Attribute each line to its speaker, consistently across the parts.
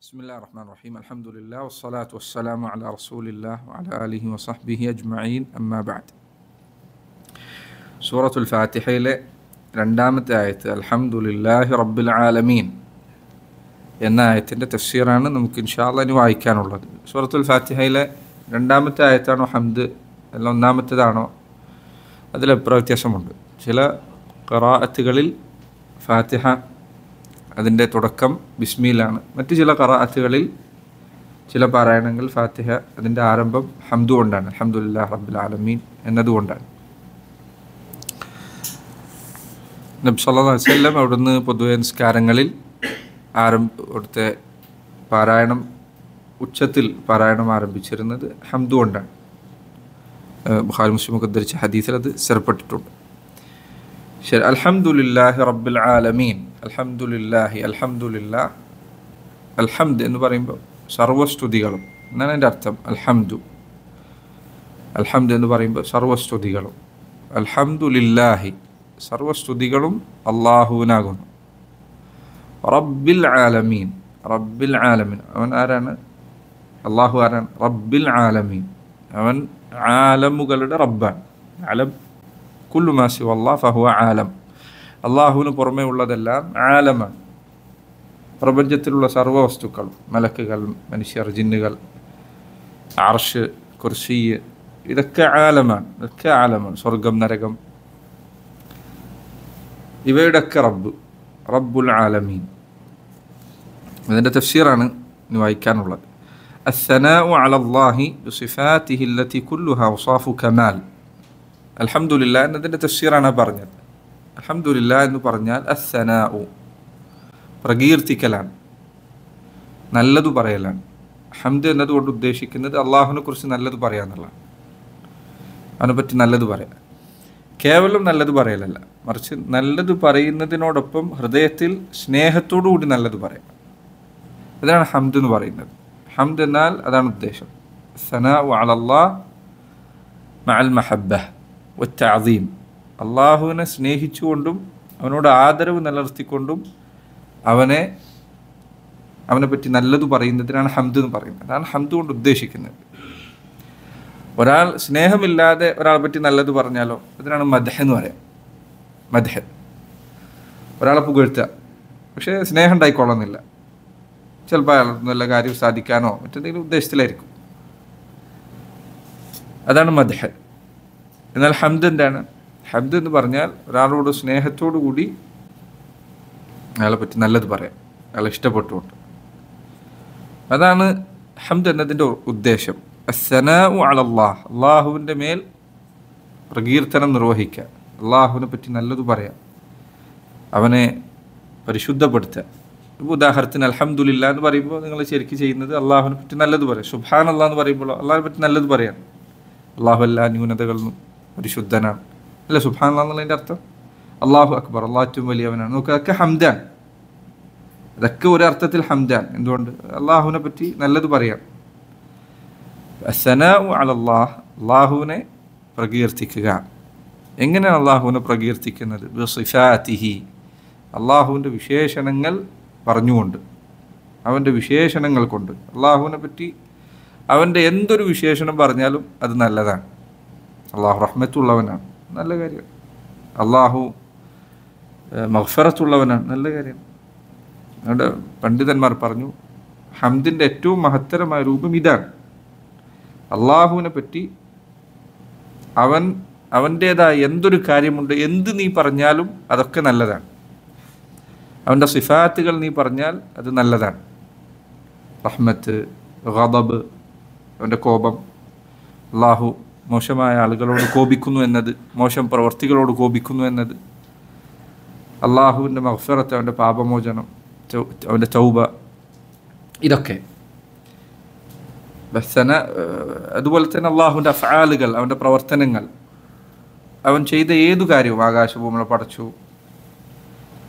Speaker 1: بسم الله الرحمن الرحيم الحمد لله والصلاة والسلام على رسول الله وعلى آله وصحبه أجمعين أما بعد سورة الفاتحة രണ്ടാമത്തെ ആയത്ത് അൽഹംദുലില്ലാഹി റബ്ബിൽ ആലമീൻ എന്ന ആയത്തിൻ്റെ തഫ്സീറാണ് നമുക്ക് ഇൻഷാ അല്ലാഹ് ഇനി വായിക്കാനുള്ളത്. സൂറത്തുൽ ഫാത്തിഹയിലെ രണ്ടാമത്തെ ആയത്താണോ ഹംദ് അല്ല ഒന്നാമത്തേതാണോ അതിൽ അഭിപ്രായ വ്യത്യാസമുണ്ട്. ചില ഖറാഅത്തുകളിൽ ഫാത്തിഹ അതിൻ്റെ തുടക്കം ബിസ്മിയിലാണ്. മറ്റു ചില ഖറാഅത്തുകളിൽ ചില പാരായണങ്ങൾ ഫാത്തിഹ അതിൻ്റെ ആരംഭം ഹംദു കൊണ്ടാണ്, അൽഹംദുലില്ലാഹി റബ്ബിൽ ആലമീൻ എന്നതുകൊണ്ടാണ്. നബി സല്ലല്ലാഹു അലൈഹി വസല്ലം അവിടുന്ന് പൊതുവെ നിസ്കാരങ്ങളിൽ അവിടുത്തെ പാരായണം ഉച്ചത്തിൽ പാരായണം ആരംഭിച്ചിരുന്നത് ഹംദു കൊണ്ടാണ്. ബുഖാരി മുസ്ലിമൊക്കെ ഉദ്ധരിച്ച ഹദീസിൽ അത് സ്ഥിരപ്പെട്ടിട്ടുണ്ട്. ശരി, അൽഹംദുലില്ലാഹി റബ്ബിൽ ആലമീൻ. അൽഹംദുലില്ലാഹി അൽഹംദുലില്ലാഹ് അൽഹംദ് എന്ന് പറയുമ്പോൾ സർവസ്തുതികളും എന്നാണ് എൻ്റെ അർത്ഥം. അൽഹംദ് എന്ന് പറയുമ്പോൾ സർവസ്തുതികളും, അൽഹംദുലില്ലാഹി സർവസ്തുതികളും അള്ളാഹുവിനാകുന്നു. റബ്ബിൽ ആലമീൻ, റബ്ബിൽ ആലമീൻ അവൻ ആരാണ്? അള്ളാഹു ആരാണ്? റബ്ബിൽ ആലമീൻ അവൻ ആലമുകളുടെ റബ്ബാണ്. ആലം കുല്ലു മാ സിവല്ലാഹ് ഫഹുവ ആലം. അള്ളാഹുവിന് പുറമേ ഉള്ളതെല്ലാം ആലമാണ്. പ്രപഞ്ചത്തിലുള്ള സർവ്വ വസ്തുക്കൾ, മലക്കുകൾ, മനുഷ്യർ, ജിന്നുകൾ, അർശ്, കുർസി, ഇതൊക്കെ ആലമാണ്. ഇതൊക്കെ ആലമാണ്. സ്വർഗം, നരകം, ഇവയുടെയൊക്കെ റബ്ബ്, റബ്ബുൽ ആലമീൻ. അതിൻ്റെ തഫ്സീറാണ് ഇനി വായിക്കാനുള്ളത്. അസ്സനാഉ അലല്ലാഹി ബിസിഫാതിഹി അല്ലതി കുല്ലുഹാ ഔസാഫു കമാൽ. അൽഹംദുലില്ലാഹ് എന്നതിൻ്റെ തഫ്സീറാണ് പറഞ്ഞത്. അൽഹംദുലില്ലാഹ് എന്ന് പറഞ്ഞാൽ അസ്സനാഉ പ്രകീർത്തിക്കലാണ്, നല്ലതു പറയലാണ്. ഹംദ് എന്നതുകൊണ്ട് ഉദ്ദേശിക്കുന്നത് അള്ളാഹുവിനെ കുറിച്ച് നല്ലത് പറയാന്നുള്ളതാണ്. അവനെപ്പറ്റി നല്ലത് പറയാം. കേവലം നല്ലത് പറയലല്ല, മറിച്ച് നല്ലത് പറയുന്നതിനോടൊപ്പം ഹൃദയത്തിൽ സ്നേഹത്തോടു കൂടി നല്ലത് പറയാം. അതാണ് ഹംദ് എന്ന് പറയുന്നത്. ഹംദ് എന്നാൽ അതാണ് ഉദ്ദേശം. സനാഉ അലല്ലാഹ് മഅൽ മഹബ്ബഹ് വത്തഅദീം. അള്ളാഹുവിനെ സ്നേഹിച്ചുകൊണ്ടും അവനോട് ആദരവ് നിലനിർത്തിക്കൊണ്ടും അവനെ പറ്റി നല്ലത് പറയുന്നതിനാണ് ഹംദ് എന്ന് പറയുന്നത്. അതാണ് ഹംദ് കൊണ്ട് ഉദ്ദേശിക്കുന്നത്. ഒരാൾ സ്നേഹമില്ലാതെ ഒരാളെ പറ്റി നല്ലത് പറഞ്ഞാലോ അതിനാണ് മദ്ഹ് എന്ന് പറയാം. മദ്ഹ്, ഒരാളെ പുകഴ്ത്തുക, പക്ഷേ സ്നേഹം ഉണ്ടായിക്കൊള്ളുന്നില്ല. ചിലപ്പോൾ അയാൾ നല്ല കാര്യം സാധിക്കാനോ മറ്റെന്തെങ്കിലും ഉദ്ദേശത്തിലായിരിക്കും. അതാണ് മദ്ഹ്. എന്നാൽ ഹംദ് എന്താണ്? ഹംദ് എന്ന് പറഞ്ഞാൽ ഒരാളോട് സ്നേഹത്തോടു കൂടി അയാളെ പറ്റി നല്ലത് പറയാം, അയാളെ ഇഷ്ടപ്പെട്ടുകൊണ്ട്. അതാണ് ഹംദ് എന്നതിൻ്റെ ഉദ്ദേശം. അസ്സനാഉ അലല്ലാഹ്, അള്ളാഹുവിൻ്റെ മേൽ പ്രകീർത്തനം നിർവഹിക്കുക, അള്ളാഹുവിനെ പറ്റി നല്ലത് പറയാം, അവനെ പരിശുദ്ധപ്പെടുത്തുക. ഇപ്പോൾ ഉദാഹരണത്തിന് അൽഹംദുലില്ലാഹ് എന്ന് പറയുമ്പോൾ നിങ്ങൾ ശരിക്കും ചെയ്യുന്നത് അള്ളാഹുവിനെ പറ്റി നല്ലത് പറയാം. സുബ്ഹാനല്ലാഹ് എന്ന് പറയുമ്പോൾ അള്ളാഹിനെ പറ്റി നല്ലത് പറയാം. അള്ളാഹു എല്ലാ ന്യൂനതകളിലും പരിശുദ്ധനാണ് അല്ല സുബ്ഹാനല്ലാഹ് എന്നുള്ളതിൻ്റെ അർത്ഥം. അള്ളാഹു അക്ബർ, അള്ളാഹു ഏറ്റവും വലിയവനാണ്. നമുക്ക് അതൊക്കെ ഹംദാൻ, അതൊക്കെ ഒരർത്ഥത്തിൽ ഹംദാൻ. എന്തുകൊണ്ട്? അള്ളാഹുവിനെ പറ്റി നല്ലത് പറയാം. അസ്സനാഉ അലല്ലാഹ്, അള്ളാഹുവിനെ പ്രകീർത്തിക്കുക. എങ്ങനെയാണ് അള്ളാഹുവിനെ പ്രകീർത്തിക്കുന്നത്? ബിസിഫാതിഹി, അള്ളാഹുവിൻ്റെ വിശേഷണങ്ങൾ പറഞ്ഞുകൊണ്ട്, അവൻ്റെ വിശേഷണങ്ങൾ കൊണ്ട്. അള്ളാഹുവിനെ പറ്റി അവൻ്റെ എന്തൊരു വിശേഷണം പറഞ്ഞാലും അത് നല്ലതാണ്. അള്ളാഹു റഹ്മത്തുള്ളവനാണ്, നല്ല കാര്യം. അള്ളാഹു മഗ്ഫിറത്തുള്ളവനാണ്, നല്ല കാര്യം. അവിടെ പണ്ഡിതന്മാർ പറഞ്ഞു ഹംദിൻ്റെ ഏറ്റവും മഹത്തരമായ രൂപം ഇതാണ്. അള്ളാഹുവിനെ പറ്റി അവൻ്റേതായ എന്തൊരു കാര്യമുണ്ട്, എന്ത് നീ പറഞ്ഞാലും അതൊക്കെ നല്ലതാണ്. അവൻ്റെ സിഫാത്തുകൾ നീ പറഞ്ഞാൽ അത് നല്ലതാണ്. റഹ്മത്ത്, ഗദബ്, അവൻ്റെ കോപം, അള്ളാഹു മോശമായ ആളുകളോട് കോപിക്കുന്നു എന്നത്, മോശം പ്രവർത്തികളോട് കോപിക്കുന്നു എന്നത്, അള്ളാഹുവിൻ്റെ മഗ്ഫിറത്ത്, അവൻ്റെ പാപമോചനം, അവൻ്റെ തൗബ, ഇതൊക്കെ. അതുപോലെ തന്നെ അള്ളാഹുവിൻ്റെ അഫ്ആലുകൾ, അവൻ്റെ പ്രവർത്തനങ്ങൾ, അവൻ ചെയ്ത ഏതു കാര്യവും, ആകാശഭൂമികളെ പടച്ചു,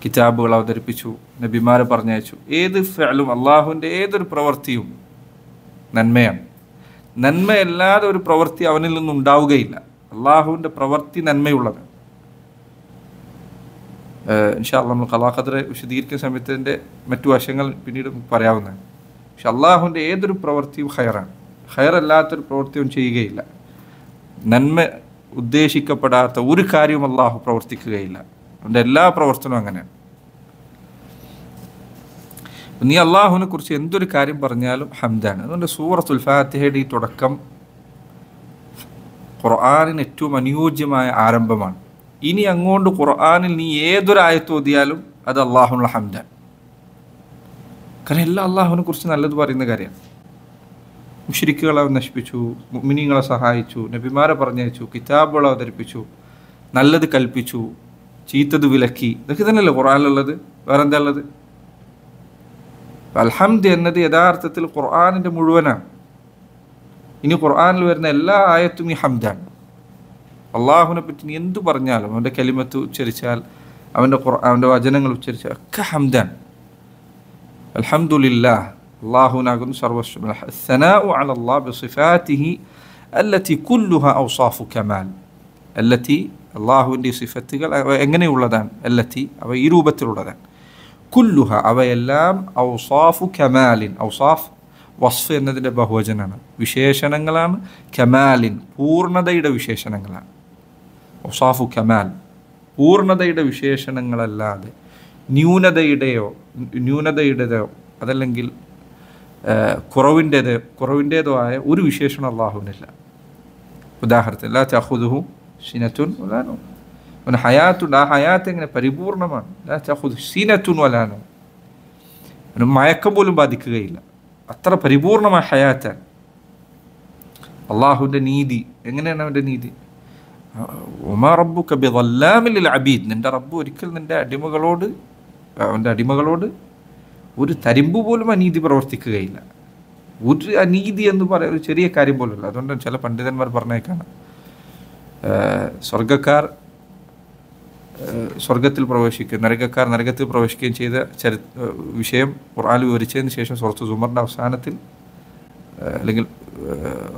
Speaker 1: കിതാബുകൾ അവതരിപ്പിച്ചു, നബിമാരെ പറഞ്ഞയച്ചു, ഏത് ഫഅലും, അള്ളാഹുവിൻ്റെ ഏതൊരു പ്രവൃത്തിയും നന്മയാണ്. നന്മയല്ലാതെ ഒരു പ്രവൃത്തി അവനിൽ നിന്നുണ്ടാവുകയില്ല. അള്ളാഹുവിൻ്റെ പ്രവൃത്തി നന്മയുള്ളതാണ്. ഇൻഷാ അല്ലാഹ് നമ്മൾ ഖലാ ഖദർ വിശദീകരിക്കുന്ന സമയത്തിൻ്റെ മറ്റു വശങ്ങൾ പിന്നീട് പറയാവുന്നതാണ്. പക്ഷെ അള്ളാഹുവിൻ്റെ ഏതൊരു പ്രവൃത്തിയും ഖൈറാണ്. ഖൈറല്ലാത്തൊരു പ്രവൃത്തിയും ചെയ്യുകയില്ല. നന്മ ഉദ്ദേശിക്കപ്പെടാത്ത ഒരു കാര്യവും അള്ളാഹു പ്രവർത്തിക്കുകയില്ല. അവൻ്റെ എല്ലാ പ്രവർത്തനവും അങ്ങനെയാണ്. നീ അള്ളാഹുവിനെ കുറിച്ച് എന്തൊരു കാര്യം പറഞ്ഞാലും ഹംദാണ്. അതുകൊണ്ട് സൂറത്തുൽ ഫാത്തിഹയുടെ ഈ തുടക്കം ഖുർആനിന് ഏറ്റവും അനുയോജ്യമായ ആരംഭമാണ്. ഇനി അങ്ങോട്ട് ഖുർആനിൽ നീ ഏതൊരു ആയത്ത് ഓതിയാലും അത് അള്ളാഹുനുള്ള ഹംദാണ്. കാരണം എല്ലാം അള്ളാഹുവിനെ കുറിച്ച് നല്ലത് പറയുന്ന കാര്യമാണ്. മുശ്രിക്കുകളെ നശിപ്പിച്ചു, മുഅ്മിനീങ്ങളെ സഹായിച്ചു, നബിമാരെ പറഞ്ഞയച്ചു, കിതാബുകളെ അവതരിപ്പിച്ചു, നല്ലത് കൽപ്പിച്ചു, ചീത്തത് വിലക്കി. ഇതൊക്കെ തന്നെയല്ലേ ഖുർആനിലുള്ളത്. വേറെന്താ ഉള്ളത്? അൽഹംദ് എന്നത് യഥാർത്ഥത്തിൽ ഖുർആനിൻ്റെ മുഴുവനാണ്. ഇനി ഖുർആനിൽ വരുന്ന എല്ലാ ആയത്തും ഈ ഹംദാണ്. അള്ളാഹുവിനെ പറ്റി നീ എന്തു പറഞ്ഞാലും, അവൻ്റെ കലിമത്ത് ഉച്ചരിച്ചാൽ, അവൻ്റെ വചനങ്ങൾ ഉച്ചരിച്ചാൽ ഒക്കെ ഹംദാണ്. അൽഹംദുലില്ലാഹ്, അള്ളാഹുവിനാകുന്നു സർവസ്വം. അസ്സനാഉ അലല്ലാഹ് ബിസിഫാതിഹി അല്ലതി കുല്ലുഹാ ഔസാഫു കമാൽ. അല്ലതി, അള്ളാഹുവിൻ്റെ സിഫത്തുകൾ എങ്ങനെയുള്ളതാണ്? അല്ലതി, അവ ഈ രൂപത്തിലുള്ളതാണ്. കുല്ലുഹ, അവയെല്ലാം ഔസാഫു കമാലിൻ. ഔസാഫ് വസ്ഫ് എന്നതിൻ്റെ ബഹുവചനാണ്, വിശേഷണങ്ങളാണ്. കമാലിൻ, പൂർണ്ണതയുടെ വിശേഷണങ്ങളാണ്. ഔസാഫു കമാൽ, പൂർണ്ണതയുടെ വിശേഷണങ്ങളല്ലാതെ ന്യൂനതയുടേതോ അതല്ലെങ്കിൽ കുറവിൻ്റേതോ ആയ ഒരു വിശേഷണം അള്ളാഹുവിനില്ല. ഉദാഹരണത്തിന് ലാ തഖുദുഹു സിനത്തുൻ വലാ നൗം. അവന് ഹയാത്തുണ്ട്. ആ ഹയാത്ത് എങ്ങനെ പരിപൂർണമാണ്. ലാ തഖുദു സിനത്തുൻ വലാ നൗം. അവന് മയക്കം പോലും ബാധിക്കുകയില്ല. അത്ര പരിപൂർണമായ ഹയാത്താണ്. അള്ളാഹുവിൻ്റെ നീതി എങ്ങനെയാണ്? അവൻ്റെ നീതി വമാ റബ്ബുക ബിളല്ലാമിൻ ലിൽ അബീദ്. നിൻ്റെ റബ്ബ് ഒരിക്കൽ അവൻ്റെ അടിമകളോട് ഒരു തരിമ്പ് പോലും അനീതി പ്രവർത്തിക്കുകയില്ല. ഒരു അനീതി എന്ന് പറയാൻ ഒരു ചെറിയ കാര്യം പോലുമില്ല. അതുകൊണ്ട് ചില പണ്ഡിതന്മാർ പറഞ്ഞേക്കാണ്, സ്വർഗത്തിൽ പ്രവേശിക്കുകയും നരകക്കാർ നരകത്തിൽ പ്രവേശിക്കുകയും ചെയ്ത വിഷയം ഖുർആനിൽ വിവരിച്ചതിന് ശേഷം സൂറത്ത് സുമറിൻ്റെ അവസാനത്തിൽ അല്ലെങ്കിൽ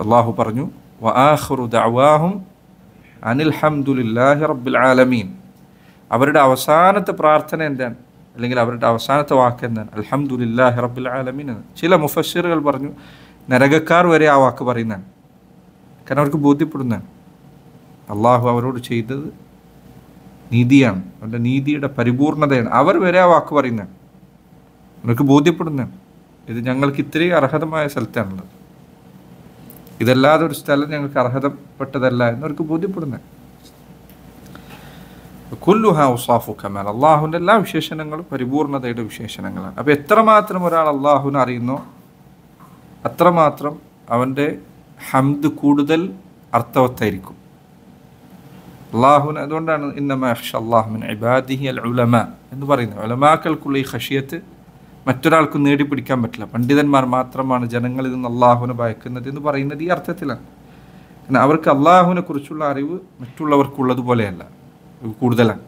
Speaker 1: അള്ളാഹു പറഞ്ഞു, വആഖിറു ദഅവാഹും അനിൽ ഹംദുലില്ലാഹി റബ്ബിൽ ആലമീൻ. അവരുടെ അവസാനത്തെ പ്രാർത്ഥന എന്താണ്? അല്ലെങ്കിൽ അവരുടെ അവസാനത്തെ വാക്ക് എന്താണ്? അൽഹംദുലില്ലാഹി റബ്ബിൽ ആലമീൻ എന്ന്. ചില മുഫസ്സിറുകൾ പറഞ്ഞു നരകക്കാർ വരെ ആ വാക്ക് പറയുന്നതാണ്. കാരണം അവർക്ക് ബോധ്യപ്പെടുന്നതാണ് അള്ളാഹു അവരോട് ചെയ്തത് നീതിയാണ്, അവരുടെ നീതിയുടെ പരിപൂർണതയാണ്. അവർ വരെ ആ വാക്ക് പറയുന്നതാണ്. അവർക്ക് ബോധ്യപ്പെടുന്നതാണ് ഇത് ഞങ്ങൾക്ക് ഇത്രയും അർഹതമായ സ്ഥലത്താണുള്ളത്, ഇതല്ലാതെ ഒരു സ്ഥലം ഞങ്ങൾക്ക് അർഹതപ്പെട്ടതല്ല എന്നവർക്ക് ബോധ്യപ്പെടുന്നത്. കുല്ലുഹാ ഔസാഫു കമാൽ. അള്ളാഹുവിൻ്റെ എല്ലാ വിശേഷണങ്ങളും പരിപൂർണതയുടെ വിശേഷണങ്ങളാണ്. അപ്പോൾ എത്രമാത്രം ഒരാൾ അള്ളാഹുവിനെ അറിയുന്നോ അത്രമാത്രം അവൻ്റെ ഹംദ് കൂടുതൽ അർത്ഥവത്തായിരിക്കും. അള്ളാഹുവിന് അതുകൊണ്ടാണ് ഇന്നമാ യഖ്ഷല്ലാഹു മിൻ ഇബാദിഹി അൽ ഉലമാ എന്ന് പറയുന്നത്. ഉലമാക്കൾക്കുള്ള ഈ ഖശിയത്ത് മറ്റൊരാൾക്കും നേടിപ്പിടിക്കാൻ പറ്റില്ല. പണ്ഡിതന്മാർ മാത്രമാണ് ജനങ്ങളിൽ നിന്ന് അള്ളാഹുവിനെ ഭയക്കുന്നത് എന്ന് പറയുന്നത് ഈ അർത്ഥത്തിലാണ്. കാരണം അവർക്ക് അള്ളാഹുവിനെ കുറിച്ചുള്ള അറിവ് മറ്റുള്ളവർക്കുള്ളതുപോലെയല്ല, കൂടുതലാണ്.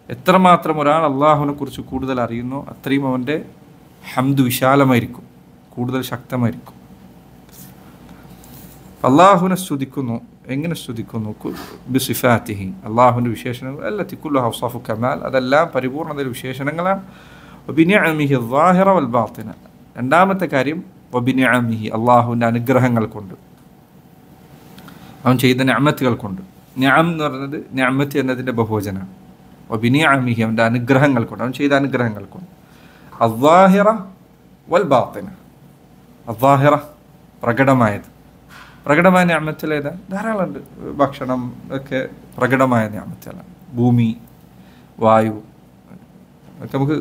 Speaker 1: എത്രമാത്രം ഒരാൾ അള്ളാഹുവിനെ കുറിച്ച് കൂടുതൽ അറിയുന്നോ അത്രയും അവൻ്റെ ഹംദ് വിശാലമായിരിക്കും, കൂടുതൽ ശക്തമായിരിക്കും. അള്ളാഹുവിനെ സ്തുതിക്കുന്നു. എങ്ങനെ സ്തുതിക്കുന്നു? ബിസിഫാത്തിഹി, അള്ളാഹുവിൻ്റെ വിശേഷണങ്ങൾ. അല്ലതി കുല്ലുഹാ ഔസാഫു കമാൽ, അതെല്ലാം പരിപൂർണതയുടെ വിശേഷണങ്ങളാണ്. വബിനിഅമിഹി അസ്സാഹിറ വൽ ബാത്തിന. രണ്ടാമത്തെ കാര്യം വബിനിഅമിഹി, അള്ളാഹുവിൻ്റെ അനുഗ്രഹങ്ങൾ കൊണ്ട്, അവൻ ചെയ്ത നിഅമത്തുകൾ കൊണ്ട്. നിഅം എന്ന് പറയുന്നത് നിഅമത്ത് എന്നതിൻ്റെ ബഹുവചനാണ്. വബിനിഅമിഹി, അവൻ്റെ അനുഗ്രഹങ്ങൾ കൊണ്ട്, അവൻ ചെയ്ത അനുഗ്രഹങ്ങൾ കൊണ്ട്. അസ്സാഹിറ വൽ ബാത്തിന. അസ്സാഹിറ പ്രകടമായത്. പ്രകടമായ നിഅമത്തുകളേതാ? ധാരാളമുണ്ട്. ഭക്ഷണം ഒക്കെ പ്രകടമായ നിഅമത്തുകളാണ്. ഭൂമി, വായു ഒക്കെ നമുക്ക്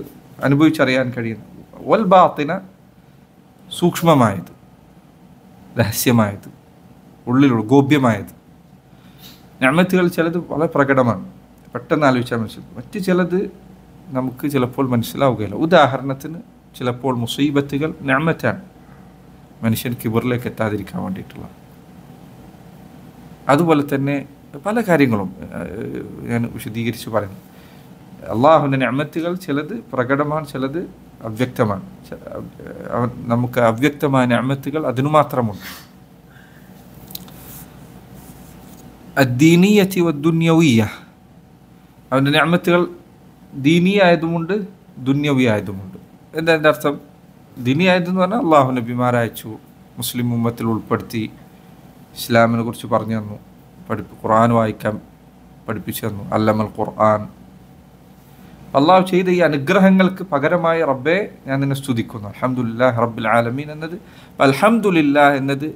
Speaker 1: അനുഭവിച്ചറിയാൻ കഴിയുന്ന. വൽ ബാത്തിന, സൂക്ഷ്മമായത്, രഹസ്യമായത്, ഉള്ളിലുള്ള ഗോപ്യമായത്. നിഅമത്തുകൾ ചിലത് വളരെ പ്രകടമാണ്, പെട്ടെന്ന് ആലോചിച്ചാൽ മനസ്സിലാവും. മറ്റ് ചിലത് നമുക്ക് ചിലപ്പോൾ മനസ്സിലാവുകയില്ല. ഉദാഹരണത്തിന് ചിലപ്പോൾ മുസീബത്തുകൾ നിഅമത്താണ്, മനുഷ്യൻ കിബറിലേക്ക് എത്താതിരിക്കാൻ വേണ്ടിയിട്ടുള്ള. അതുപോലെ തന്നെ പല കാര്യങ്ങളും ഞാൻ വിശദീകരിച്ച് പറയുന്നു. അള്ളാഹുവിൻ്റെ നിഅമത്തുകൾ ചിലത് പ്രകടമാണ്, ചിലത് അവ്യക്തമാണ്. നമുക്ക് അവ്യക്തമായ നിഅമത്തുകൾ അതിനു മാത്രമുണ്ട്. അദ്ദീനിയത്തി വദ്ദുന്യവിയ്യ, അവൻ്റെ നിഅമത്തുകൾ ദീനീ ആയതുമുണ്ട് ദുന്യവി ആയതുമുണ്ട്. എന്താ എൻ്റെ അർത്ഥം? ദീനിയായതെന്ന് പറഞ്ഞാൽ അള്ളാഹു നബിമാരയച്ചു, മുസ്ലിം ഉമ്മത്തിൽ ഉൾപ്പെടുത്തി, ഇസ്ലാമിനെ കുറിച്ച് പറഞ്ഞു തന്നു, ഖുർആൻ വായിക്കാൻ പഠിപ്പിച്ചു തന്നു, അല്ലമൽ ഖുർആൻ. അള്ളാഹു ചെയ്ത ഈ അനുഗ്രഹങ്ങൾക്ക് പകരമായി റബ്ബേ ഞാൻ നിന്നെ സ്തുതിക്കുന്നു, അൽഹംദുലില്ലാഹി റബ്ബിൽ ആലമീൻ എന്നത്. അൽഹംദുലില്ലാഹ് എന്നത്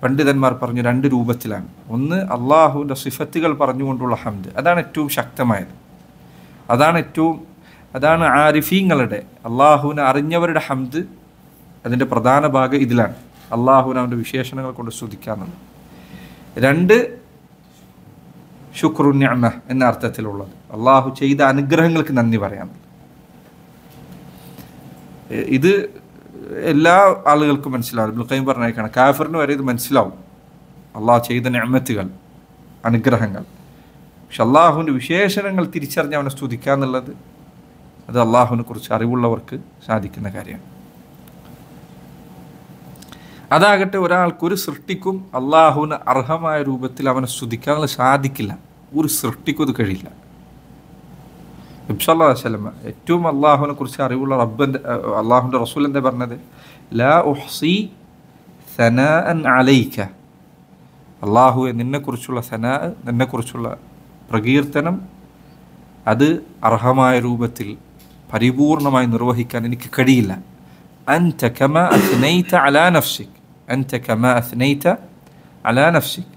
Speaker 1: പണ്ഡിതന്മാർ പറഞ്ഞു 2 രൂപത്തിലാണ്. ഒന്ന് അള്ളാഹുവിൻ്റെ സിഫത്തുകൾ പറഞ്ഞുകൊണ്ടുള്ള ഹംദ്, അതാണ് ഏറ്റവും ശക്തമായത്. അതാണ് ആരിഫീങ്ങളുടെ, അള്ളാഹുവിനെ അറിഞ്ഞവരുടെ ഹംദ്. അതിൻ്റെ പ്രധാന ഭാഗം ഇതിലാണ്, അള്ളാഹുവിനെ അവൻ്റെ വിശേഷണങ്ങൾ കൊണ്ട് സ്തുതിക്കാന്നുള്ളത്. 2 ശുക്രു നിഅമ എന്ന അർത്ഥത്തിലുള്ളത്, അള്ളാഹു ചെയ്ത അനുഗ്രഹങ്ങൾക്ക് നന്ദി പറയാനുള്ളത്. ഇത് എല്ലാ ആളുകൾക്കും മനസ്സിലാവും. ഇബ്നുൽ ഖയ്യിം പറഞ്ഞേക്കാണ്, കാഫിറിന് വരെ ഇത് മനസ്സിലാവും, അള്ളാഹു ചെയ്ത നിഅമത്തുകൾ, അനുഗ്രഹങ്ങൾ. പക്ഷെ അള്ളാഹുവിൻ്റെ വിശേഷണങ്ങൾ തിരിച്ചറിഞ്ഞ് അവനെ സ്തുതിക്കുക എന്നുള്ളത്, അത് അള്ളാഹുവിനെ കുറിച്ച് അറിവുള്ളവർക്ക് സാധിക്കുന്ന കാര്യമാണ്. അതാകട്ടെ ഒരാൾക്കൊരു സൃഷ്ടിക്കും അള്ളാഹുവിന് അർഹമായ രൂപത്തിൽ അവനെ സ്തുതിക്കാൻ സാധിക്കില്ല. ഒരു സൃഷ്ടിക്കും ഇത് കഴിയില്ല. നബി സല്ലല്ലാഹു അലൈഹി വസല്ലം ഏറ്റവും അള്ളാഹുവിനെ കുറിച്ച് അറിവുള്ള അള്ളാഹുവിൻ്റെ റസൂൽ എന്താ പറഞ്ഞത്? ലാ ഉഹ്സി സനാഅൻ അലൈക, അള്ളാഹുവെ നിന്നെക്കുറിച്ചുള്ള സനാ, നിന്നെക്കുറിച്ചുള്ള പ്രകീർത്തനം, അത് അർഹമായ രൂപത്തിൽ പരിപൂർണമായി നിർവഹിക്കാൻ എനിക്ക് കഴിയില്ല. അൻത കമാ അസ്നൈത അലാ നഫ്സിക്, അൻത കമാ അസ്നൈത അലാ നഫ്സിക്.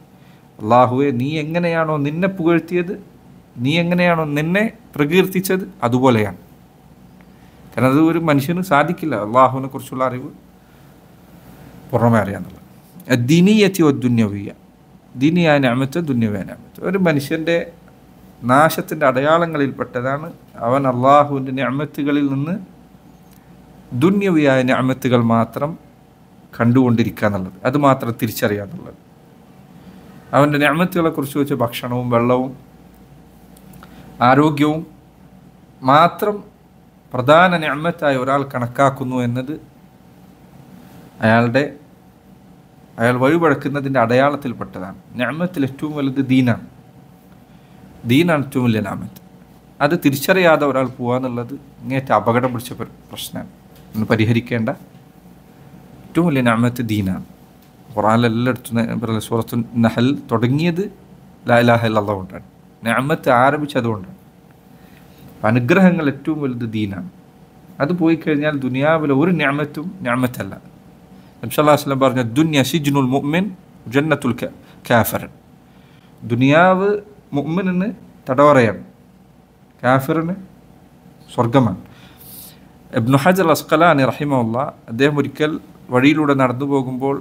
Speaker 1: അള്ളാഹുവെ നീ എങ്ങനെയാണോ നിന്നെ പുകഴ്ത്തിയത്, നീ എങ്ങനെയാണോ നിന്നെ പ്രകീർത്തിച്ചത്, അതുപോലെയാണ്. കാരണം അത് ഒരു മനുഷ്യന് സാധിക്കില്ല അള്ളാഹുവിനെ കുറിച്ചുള്ള അറിവ് പൂർണ്ണമായി അറിയാന്നുള്ളത്. ദീനിയത്തി ദുന്യവിയ, ദീനിയായ നിഅമത്ത്, ദുന്യവിയായ നിഅമത്ത്. ഒരു മനുഷ്യൻ്റെ നാശത്തിൻ്റെ അടയാളങ്ങളിൽപ്പെട്ടതാണ് അവൻ അള്ളാഹുവിൻ്റെ നിഅമത്തുകളിൽ നിന്ന് ദുന്യവിയായ നിഅമത്തുകൾ മാത്രം കണ്ടുകൊണ്ടിരിക്കുക എന്നുള്ളത്, അത് മാത്രം തിരിച്ചറിയാന്നുള്ളത്. അവൻ്റെ നിഅമത്തുകളെ കുറിച്ച് വെച്ച് ഭക്ഷണവും വെള്ളവും ആരോഗ്യവും മാത്രം പ്രധാന നിഅമത്തായി ഒരാൾ കണക്കാക്കുന്നു എന്നത് അയാൾ വഴിപഴക്കുന്നതിൻ്റെ അടയാളത്തിൽപ്പെട്ടതാണ്. നിഅമത്തിൽ ഏറ്റവും വലുത് ദീനാണ്. ദീനാണ് ഏറ്റവും വലിയ നിഅമത്ത്. അത് തിരിച്ചറിയാതെ ഒരാൾ പോകാന്നുള്ളത് ഇങ്ങേറ്റ അപകടം പിടിച്ച പ്രശ്നമാണ്. ഇന്ന് പരിഹരിക്കേണ്ട ഏറ്റവും വലിയ നിഅമത്ത് ദീനാണ്. ഖുർആനിലെല്ലായിടത്തും സൂറത്തു നഹൽ തുടങ്ങിയത് ലാ ഇലാഹ ഇല്ലല്ലാഹ് കൊണ്ടാണ്. നിഅമത്ത് ആരംഭിച്ചതുകൊണ്ടാണ്. അനുഗ്രഹങ്ങൾ ഏറ്റവും വലുത് ദീനാണ്. അത് പോയി കഴിഞ്ഞാൽ ദുനിയാവിലെ ഒരു നിഅമത്തും നിഅമത്തല്ല. നബി സല്ലല്ലാഹു അലൈഹി വസല്ലം പറഞ്ഞ ദുനിയ സിജ്നുൽ മുഅ്മിൻ ജന്നത്തുൽ കാഫിർ. ദുനിയാവ് മുഅ്മിനിന് തടവറയാണ്, കാഫിറിന് സ്വർഗമാണ്. ഇബ്നു ഹജർ അസ്ഖലാനി റഹിമഹുല്ലാഹ് അദ്ദേഹം ഒരിക്കൽ വഴിയിലൂടെ നടന്നു പോകുമ്പോൾ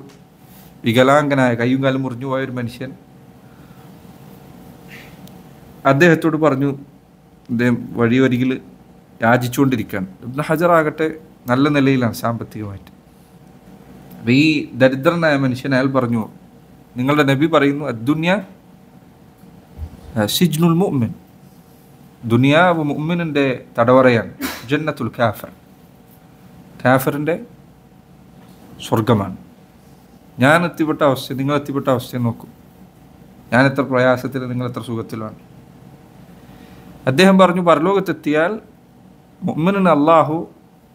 Speaker 1: വികലാംഗനായ, കയ്യും കാലും മുറിഞ്ഞു പോയൊരു മനുഷ്യൻ അദ്ദേഹത്തോട് പറഞ്ഞു, അദ്ദേഹം വഴിയൊരികിൽ യാചിച്ചുകൊണ്ടിരിക്കുകയാണ്. ഇബ്നു ഹജർ ആകട്ടെ നല്ല നിലയിലാണ് സാമ്പത്തികമായിട്ട്. അപ്പം ഈ ദരിദ്രനായ മനുഷ്യൻ അയാൾ പറഞ്ഞു, നിങ്ങളുടെ നബി പറയുന്നു അദ്ദുനിയ സിജ്നുൽ മുഅ്മിൻ, ദുനിയാവ് മുഅ്മിനിൻ്റെ തടവറയാണ്, ജന്നത്തുൽ കാഫിർ, കാഫിറിൻ്റെ സ്വർഗമാണ്. ഞാൻ എത്തിപ്പെട്ട അവസ്ഥ, നിങ്ങൾ എത്തിപ്പെട്ട അവസ്ഥയെ നോക്കും, ഞാൻ എത്ര പ്രയാസത്തിൽ, നിങ്ങൾ എത്ര സുഖത്തിലാണ്. അദ്ദേഹം പറഞ്ഞു, പരലോകത്തെത്തിയാൽ മുഅ്മിനിന് അള്ളാഹു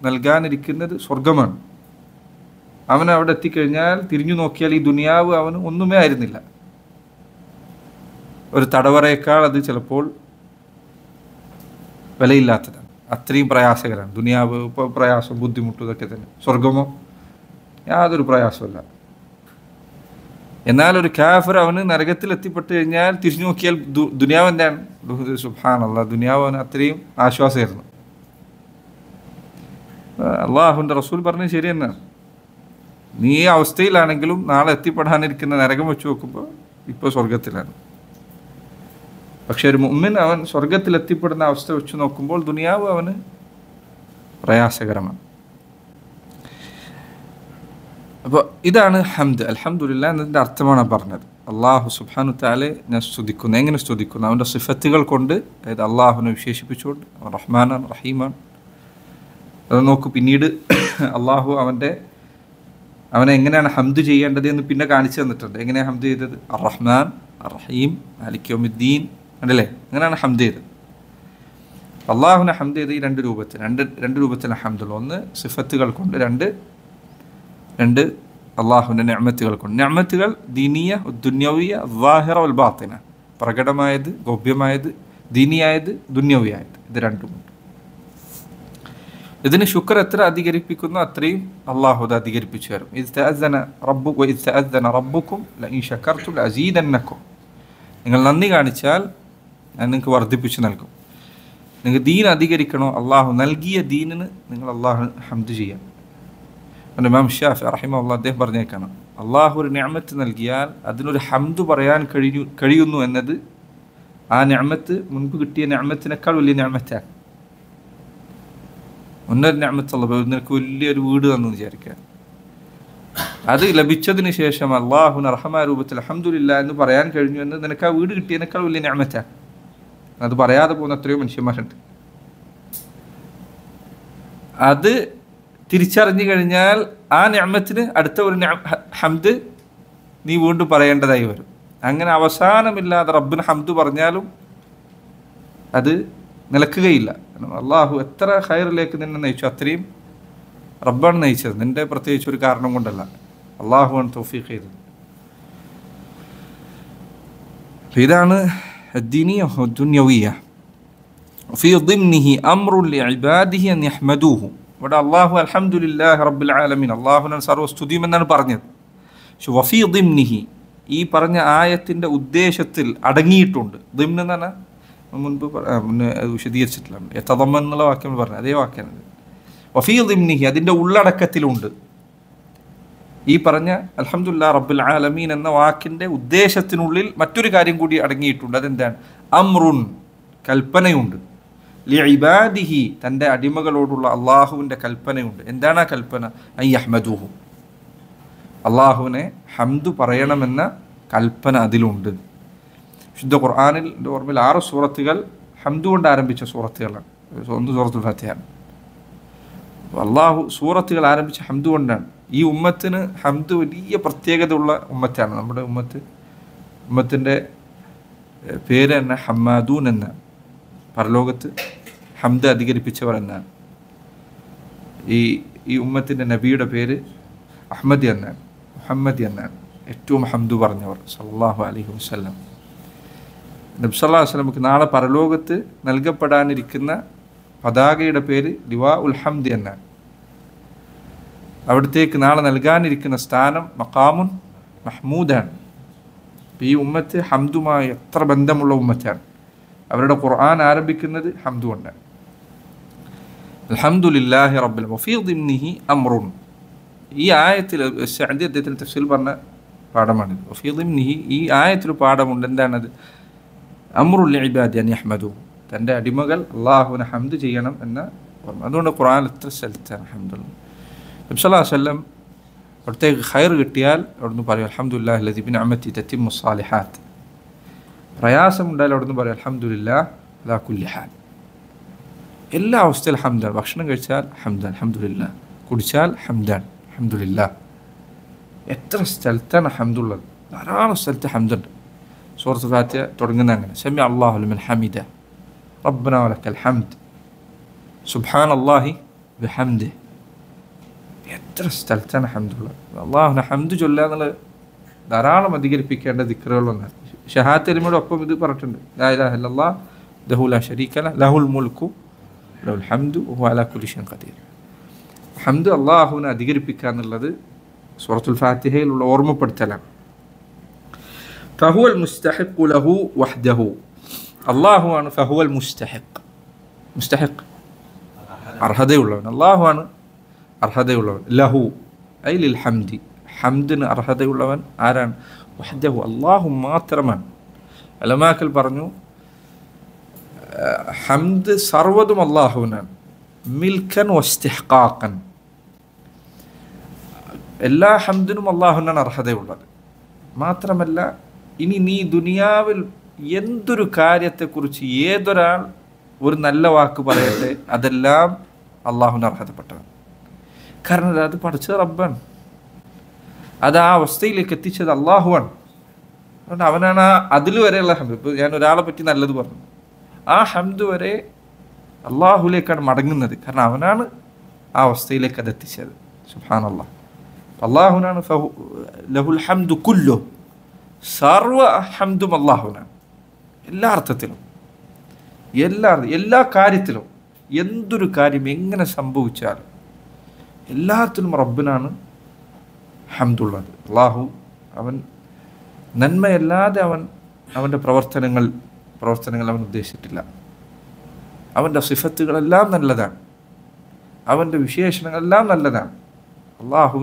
Speaker 1: നൽകാനിരിക്കുന്നത് സ്വർഗമാണ്. അവൻ അവിടെ എത്തിക്കഴിഞ്ഞാൽ തിരിഞ്ഞു നോക്കിയാൽ ഈ ദുനിയാവ് അവന് ഒന്നുമേ ആയിരുന്നില്ല. ഒരു തടവറയേക്കാൾ അത് ചിലപ്പോൾ വിലയില്ലാത്തതാണ്. അത്രയും പ്രയാസകരാണ് ദുനിയാവ്. ഇപ്പോൾ പ്രയാസം, ബുദ്ധിമുട്ടും ഇതൊക്കെ തന്നെ. സ്വർഗമോ യാതൊരു പ്രയാസമല്ല. എന്നാൽ ഒരു കാഫിർ അവന് നരകത്തിൽ എത്തിപ്പെട്ട് കഴിഞ്ഞാൽ തിരിഞ്ഞു നോക്കിയാൽ ദുനിയാവ് എന്താണ്? സുബ്ഹാനല്ലാഹ്, ദുനിയാവ് അവന് അത്രയും ആശ്വാസമായിരുന്നു. അള്ളാഹുവിൻ്റെ റസൂൽ പറഞ്ഞത് ശരി തന്നെയാണ്. നീ ഈ അവസ്ഥയിലാണെങ്കിലും നാളെ എത്തിപ്പെടാനിരിക്കുന്ന നരകം വെച്ച് നോക്കുമ്പോൾ ഇപ്പോൾ സ്വർഗത്തിലാണ്. പക്ഷെ ഒരു മുഅ്മിൻ അവൻ സ്വർഗത്തിൽ എത്തിപ്പെടുന്ന അവസ്ഥ വെച്ച് നോക്കുമ്പോൾ ദുനിയാവ് അവന് പ്രയാസകരമാണ്. അപ്പോൾ ഇതാണ് ഹംദ്. അൽഹംദുലില്ലാ എന്നതിൻ്റെ അർത്ഥമാണ് പറഞ്ഞത്. അള്ളാഹു സുബ്ഹാനഹു തആല ഞാൻ സ്തുതിക്കുന്നു. എങ്ങനെ സ്തുതിക്കുന്നു? അവൻ്റെ സിഫത്തുകൾ കൊണ്ട്, അതായത് അള്ളാഹുവിനെ വിശേഷിപ്പിച്ചുകൊണ്ട്. റഹ്മാനാണ്, റഹീമാണ്. അത് നോക്കൂ. പിന്നീട് അള്ളാഹു അവനെ എങ്ങനെയാണ് ഹംദ് ചെയ്യേണ്ടത് എന്ന് പിന്നെ കാണിച്ചു തന്നിട്ടുണ്ട്. എങ്ങനെയാണ് ഹംദ് ചെയ്തത്? അർ-റഹ്മാൻ, അർ-റഹീം, മാലിക് യൗമിദ്ദീൻ, ഉണ്ടല്ലേ? അങ്ങനെയാണ് ഹംദ് ചെയ്തത്. അള്ളാഹുവിനെ ഹംദ് ചെയ്ത് ഈ രണ്ട് രൂപത്തിൽ ഹംദുള്ള, ഒന്ന് സിഫത്തുകൾ കൊണ്ട്, രണ്ട് അള്ളാഹുവിൻ്റെ നിഅമത്തുകൾ കൊണ്ട്. നിഅമത്തുകൾ ദീനിയ, ദുന്യവിയ, ളാഹിറ വൽ ബാത്തിന, പ്രകടമായത്, ഗോപ്യമായത്, ദീനിയായത്, ദുന്യവിയായത്, ഇത് രണ്ടുമുണ്ട്. ഇതിന് ശുക്ർ എത്ര അധികരിപ്പിക്കുന്നു അത്രയും അള്ളാഹു അത് അധികരിപ്പിച്ചു തരും. ഇദ് തഅസ്സന റബ്ബുക്കും ലഇൻ ശകർതും ലഅസീദന്നക്കും, നിങ്ങൾ നന്ദി കാണിച്ചാൽ ഞാൻ നിങ്ങൾക്ക് വർദ്ധിപ്പിച്ചു നൽകും. നിങ്ങൾക്ക് ദീൻ അധികരിക്കണോ, അള്ളാഹു നൽകിയ ദീനിന് നിങ്ങൾ അള്ളാഹു ഹംദ് ചെയ്യാം. ഇമാം ഷാഫി റഹിമഹുല്ലാഹ് അദ്ദേഹം പറഞ്ഞേക്കാണ്, അള്ളാഹു ഒരു നിഅമത്ത് നൽകിയാൽ അതിനൊരു ഹംദ് പറയാൻ കഴിയുന്നു എന്നത് ആ നിഅമത്ത് മുൻപ് കിട്ടിയ നിഅമത്തിനേക്കാൾ വലിയ നിഅമത്താണ്. മുന്നൊരു നിഅമത്തുള്ള, നിനക്ക് വലിയൊരു വീട് തന്നു വിചാരിക്കുക, അത് ലഭിച്ചതിന് ശേഷം അള്ളാഹുവിന് റഹ്മാ രൂപത്തിൽ അൽഹംദുലില്ലാ എന്ന് പറയാൻ കഴിഞ്ഞു എന്ന് നിനക്ക് ആ വീട് കിട്ടിയതിനേക്കാൾ വലിയ നിഅമത്താണ്. അത് പറയാതെ പോകുന്ന എത്രയോ മനുഷ്യന്മാരുണ്ട്. അത് തിരിച്ചറിഞ്ഞു കഴിഞ്ഞാൽ ആ നിഅമത്തിന് അടുത്ത ഒരു ഹംദ് നീ വീണ്ടും പറയേണ്ടതായി വരും. അങ്ങനെ അവസാനമില്ലാതെ റബ്ബിന് ഹംദ് പറഞ്ഞാലും അത് നിലക്കുകയില്ല. അള്ളാഹു എത്ര ഖൈറിലേക്ക് നിന്നെ നയിച്ചു അത്രയും റബ്ബാണ് നയിച്ചത്, നിന്റെ പ്രത്യേകിച്ച് ഒരു കാരണം കൊണ്ടല്ല, അള്ളാഹുവാണ് തൗഫീഖ് ചെയ്തത്. ഇതാണ് الدينية والدنيوية. في ضمنه أمر لعباده أن يحمدوه. ഇവിടെ അള്ളാഹു അൽഹംദുലില്ലാഹി റബ്ബിൽ ആലമീൻ, അള്ളാഹുവിനാണ് സർവ്വസ്തുതിയും എന്നാണ് പറഞ്ഞത്. വഫീ ദിംനിഹി, ഈ പറഞ്ഞ ആയത്തിൻ്റെ ഉദ്ദേശത്തിൽ അടങ്ങിയിട്ടുണ്ട്. ദിംൻ എന്ന് പറഞ്ഞാൽ മുന്നേ വിശദീകരിച്ചിട്ടില്ല, യതദമ്മൻ എന്നുള്ള വാക്യം പറഞ്ഞു, അതേ വാക്യമാണ്. വഫീ ദിംനിഹി, അതിൻ്റെ ഉള്ളടക്കത്തിലുണ്ട്. ഈ പറഞ്ഞ അൽഹംദുലില്ലാഹി റബ്ബിൽ ആലമീൻ എന്ന വാക്കിൻ്റെ ഉദ്ദേശത്തിനുള്ളിൽ മറ്റൊരു കാര്യം കൂടി അടങ്ങിയിട്ടുണ്ട്. അതെന്താണ്? അംറുൻ, കൽപ്പനയുണ്ട്. ലിഇബാദിഹി, തൻ്റെ അടിമകളോടുള്ള അള്ളാഹുവിൻ്റെ കൽപ്പനയുണ്ട്. എന്താണ് ആ കൽപ്പന? അൻ യഹ്മദൂഹു, അള്ളാഹുവിനെ ഹംദ് പറയണമെന്ന കൽപ്പന അതിലുണ്ട്. ശുദ്ധ ഖുർആനിൽ എൻ്റെ ഓർമ്മയിൽ 6 സൂറത്തുകൾ ഹംദ് കൊണ്ട് ആരംഭിച്ച സൂറത്തുകളാണ്. ഒന്ന് സൂറത്തുൽ ഫാത്തിഹയാണ്. അള്ളാഹു സൂറത്തുകൾ ആരംഭിച്ച ഹംദ് കൊണ്ടാണ്. ഈ ഉമ്മത്തിന് ഹംദ് വലിയ പ്രത്യേകത ഉള്ള ഉമ്മത്താണ്. നമ്മുടെ ഉമ്മത്തിൻ്റെ പേര് തന്നെ ഹമ്മാദൂൻ എന്നാണ്. പരലോകത്ത് ഹംദ് അധികരിപ്പിച്ചവർ എന്നാണ്. ഈ ഉമ്മത്തിൻ്റെ നബിയുടെ പേര് അഹ്മദി എന്നാണ്, മുഹമ്മദി എന്നാണ്. ഏറ്റവും ഹംദ് പറഞ്ഞവർ സല്ലല്ലാഹു അലൈഹി വസല്ലം. നബി സല്ലല്ലാഹു അലൈഹി വസല്ലമക്ക് നാളെ പരലോകത്ത് നൽകപ്പെടാനിരിക്കുന്ന പതാകയുടെ പേര് ലിവാ ഉൽ ഹംദ് എന്നാണ്. അവിടത്തേക്ക് നാളെ നൽകാനിരിക്കുന്ന സ്ഥാനം മഖാമുൻ മഹ്മൂദാണ്. ഈ ഉമ്മത്ത് ഹംദുമായി എത്ര ബന്ധമുള്ള ഉമ്മത്താണ്. അവരുടെ ഖുർആൻ ആരംഭിക്കുന്നത് ഹംദ് കൊണ്ടാണ്. അൽഹംദുലില്ലാഹി റബ്ബിൽ വഫീ ദിംനിഹി അംറുൻ. ഈ ആയത്തിൽ സഅദി അദ്ദേഹത്തിൻ്റെ തഫ്സീൽ പറഞ്ഞ പാഠമാണിത്. വഫീ ദിംനിഹി, ഈ ആയത്തിൽ പാഠമുണ്ട്. എന്താണത്? അംറുൽ ലിഇബാദി അൻ യഹ്മദു, തൻ്റെ അടിമകൾ അള്ളാഹുവിനെ ഹംദ് ചെയ്യണം എന്ന ഓർമ്മ. അതുകൊണ്ട് ഖുർആൻ എത്ര സ്ഥലത്താണ് ഹംദുള്ള. നബി സല്ലല്ലാഹു അലൈഹി വസല്ലം അവിടത്തേക്ക് ഖൈർ കിട്ടിയാൽ അവിടുന്ന് പറയും അൽഹംദുലില്ലാഹി ലദി ബിനിഅമതി തത്തിമ്മു സ്സാലിഹാത്ത്. പ്രയാസമുണ്ടായാലും അവിടുന്ന് പറയും അൽഹംദുലില്ലാഹി അലാ കുല്ലി ഹാൽ. എല്ലാ അവസ്ഥയിലും ഹംദാണ്. ഭക്ഷണം കഴിച്ചാൽ ഹംദാൻ അൽഹംദുലില്ലാഹ്, കുടിച്ചാൽ ഹംദാൻ അൽഹംദുലില്ലാഹ്. എത്ര സ്ഥലത്താണ് ഹംദുള്ളത്? ധാരാളം സ്ഥലത്ത് ഹംദുണ്ട്. സൂറത്തുൽ ഫാത്തിഹ തുടങ്ങുന്ന അങ്ങനെ സമി അല്ലാഹു ലിമൻ ഹമിദ റബ്ബനാ വലക്കൽ ഹംദ് സുബ്ഹാനല്ലാഹി ബിഹംദിഹി. എത്ര സ്ഥലത്താണ് ഹംദുള്ളത്? അള്ളാഹുവിനെ ഹംദ് ചൊല്ലുക എന്നുള്ളത് ധാരാളം അധികരിപ്പിക്കേണ്ട ദിക്റുകളൊന്നാണ്. ഷഹാദത്ത് കലിമയുടെ ഒപ്പം ഇത് പറഞ്ഞിട്ടുണ്ട്. ലാ ഇലാഹ ഇല്ലല്ലാഹ് വഹ്ദഹു ലാ ശരീക ലഹു ലഹുൽ മുൽക്കു വലഹുൽ ഹംദു വഹുവ അലാ കുല്ലി ഷൈഇൻ ഖദീർ. ഹംദ് അള്ളാഹുവിനെ അധികരിപ്പിക്കുക എന്നുള്ളത് സൂറത്തുൽ ഫാത്തിഹയിലുള്ള ഓർമ്മപ്പെടുത്തലാണ്. ഫഹുവൽ മുസ്തഹിഖു ലഹു വഹ്ദഹു, അള്ളാഹുവാണ് ഫഹുവൽ മുസ്തഹിഖ്. മുസ്തഹിഖ് അർഹതയുള്ളവൻ, അള്ളാഹുവാണ് അർഹതയുള്ളവൻ. ലഹു ഐ ലിൽ ഹംദി, ഹംദിന് അർഹതയുള്ളവൻ ആരാണ്? വഹ്ദഹു, അള്ളാഹു മാത്രമാണ്. ഉലമാക്കൾ പറഞ്ഞു ഹംദ് സർവ്വതും അള്ളാഹുവിനാണ്. മിൽക്കൻ വസ്തിഹ്ഖാഖൻ, എല്ലാ ഹംദിനും അള്ളാഹുവിനാണ് അർഹതയുള്ളത്. മാത്രമല്ല ഇനി നീ ദുനിയാവിൽ എന്തൊരു കാര്യത്തെക്കുറിച്ച് ഏതൊരാൾ ഒരു നല്ല വാക്ക് പറയട്ടെ, അതെല്ലാം അള്ളാഹുവിന് അർഹതപ്പെട്ടതാണ്. കാരണം അത് പഠിച്ചത് റബ്ബാണ്, അത് ആ അവസ്ഥയിലേക്ക് എത്തിച്ചത് അള്ളാഹുവാണ്. അതുകൊണ്ട് അവനാണ് ആ അതിൽ വരെയുള്ള ഹംദ്. ഇപ്പോൾ ഞാൻ ഒരാളെ പറ്റി നല്ലത് പറഞ്ഞു, ആ ഹംദ് വരെ അള്ളാഹുലേക്കാണ് മടങ്ങുന്നത്. കാരണം അവനാണ് ആ അവസ്ഥയിലേക്ക് അത് എത്തിച്ചത്. സുബ്ഹാനല്ലാഹ്. അള്ളാഹുനാണ് ലഹുൽ ഹംദു കുല്ലു, സർവ ഹംദും അള്ളാഹുനാണ്. എല്ലാ അർത്ഥത്തിലും, എല്ലാ കാര്യത്തിലും, എന്തൊരു കാര്യം എങ്ങനെ സംഭവിച്ചാലും എല്ലാത്തിലും റബ്ബിനാണ് ഹംദുള്ളത്. അള്ളാഹു അവൻ നന്മയല്ലാതെ അവൻ്റെ പ്രവർത്തനങ്ങൾ അവൻ ഉദ്ദേശിച്ചിട്ടില്ല. അവൻ്റെ സിഫത്തുകളെല്ലാം നല്ലതാണ്, അവൻ്റെ വിശേഷണങ്ങളെല്ലാം നല്ലതാണ്. അള്ളാഹു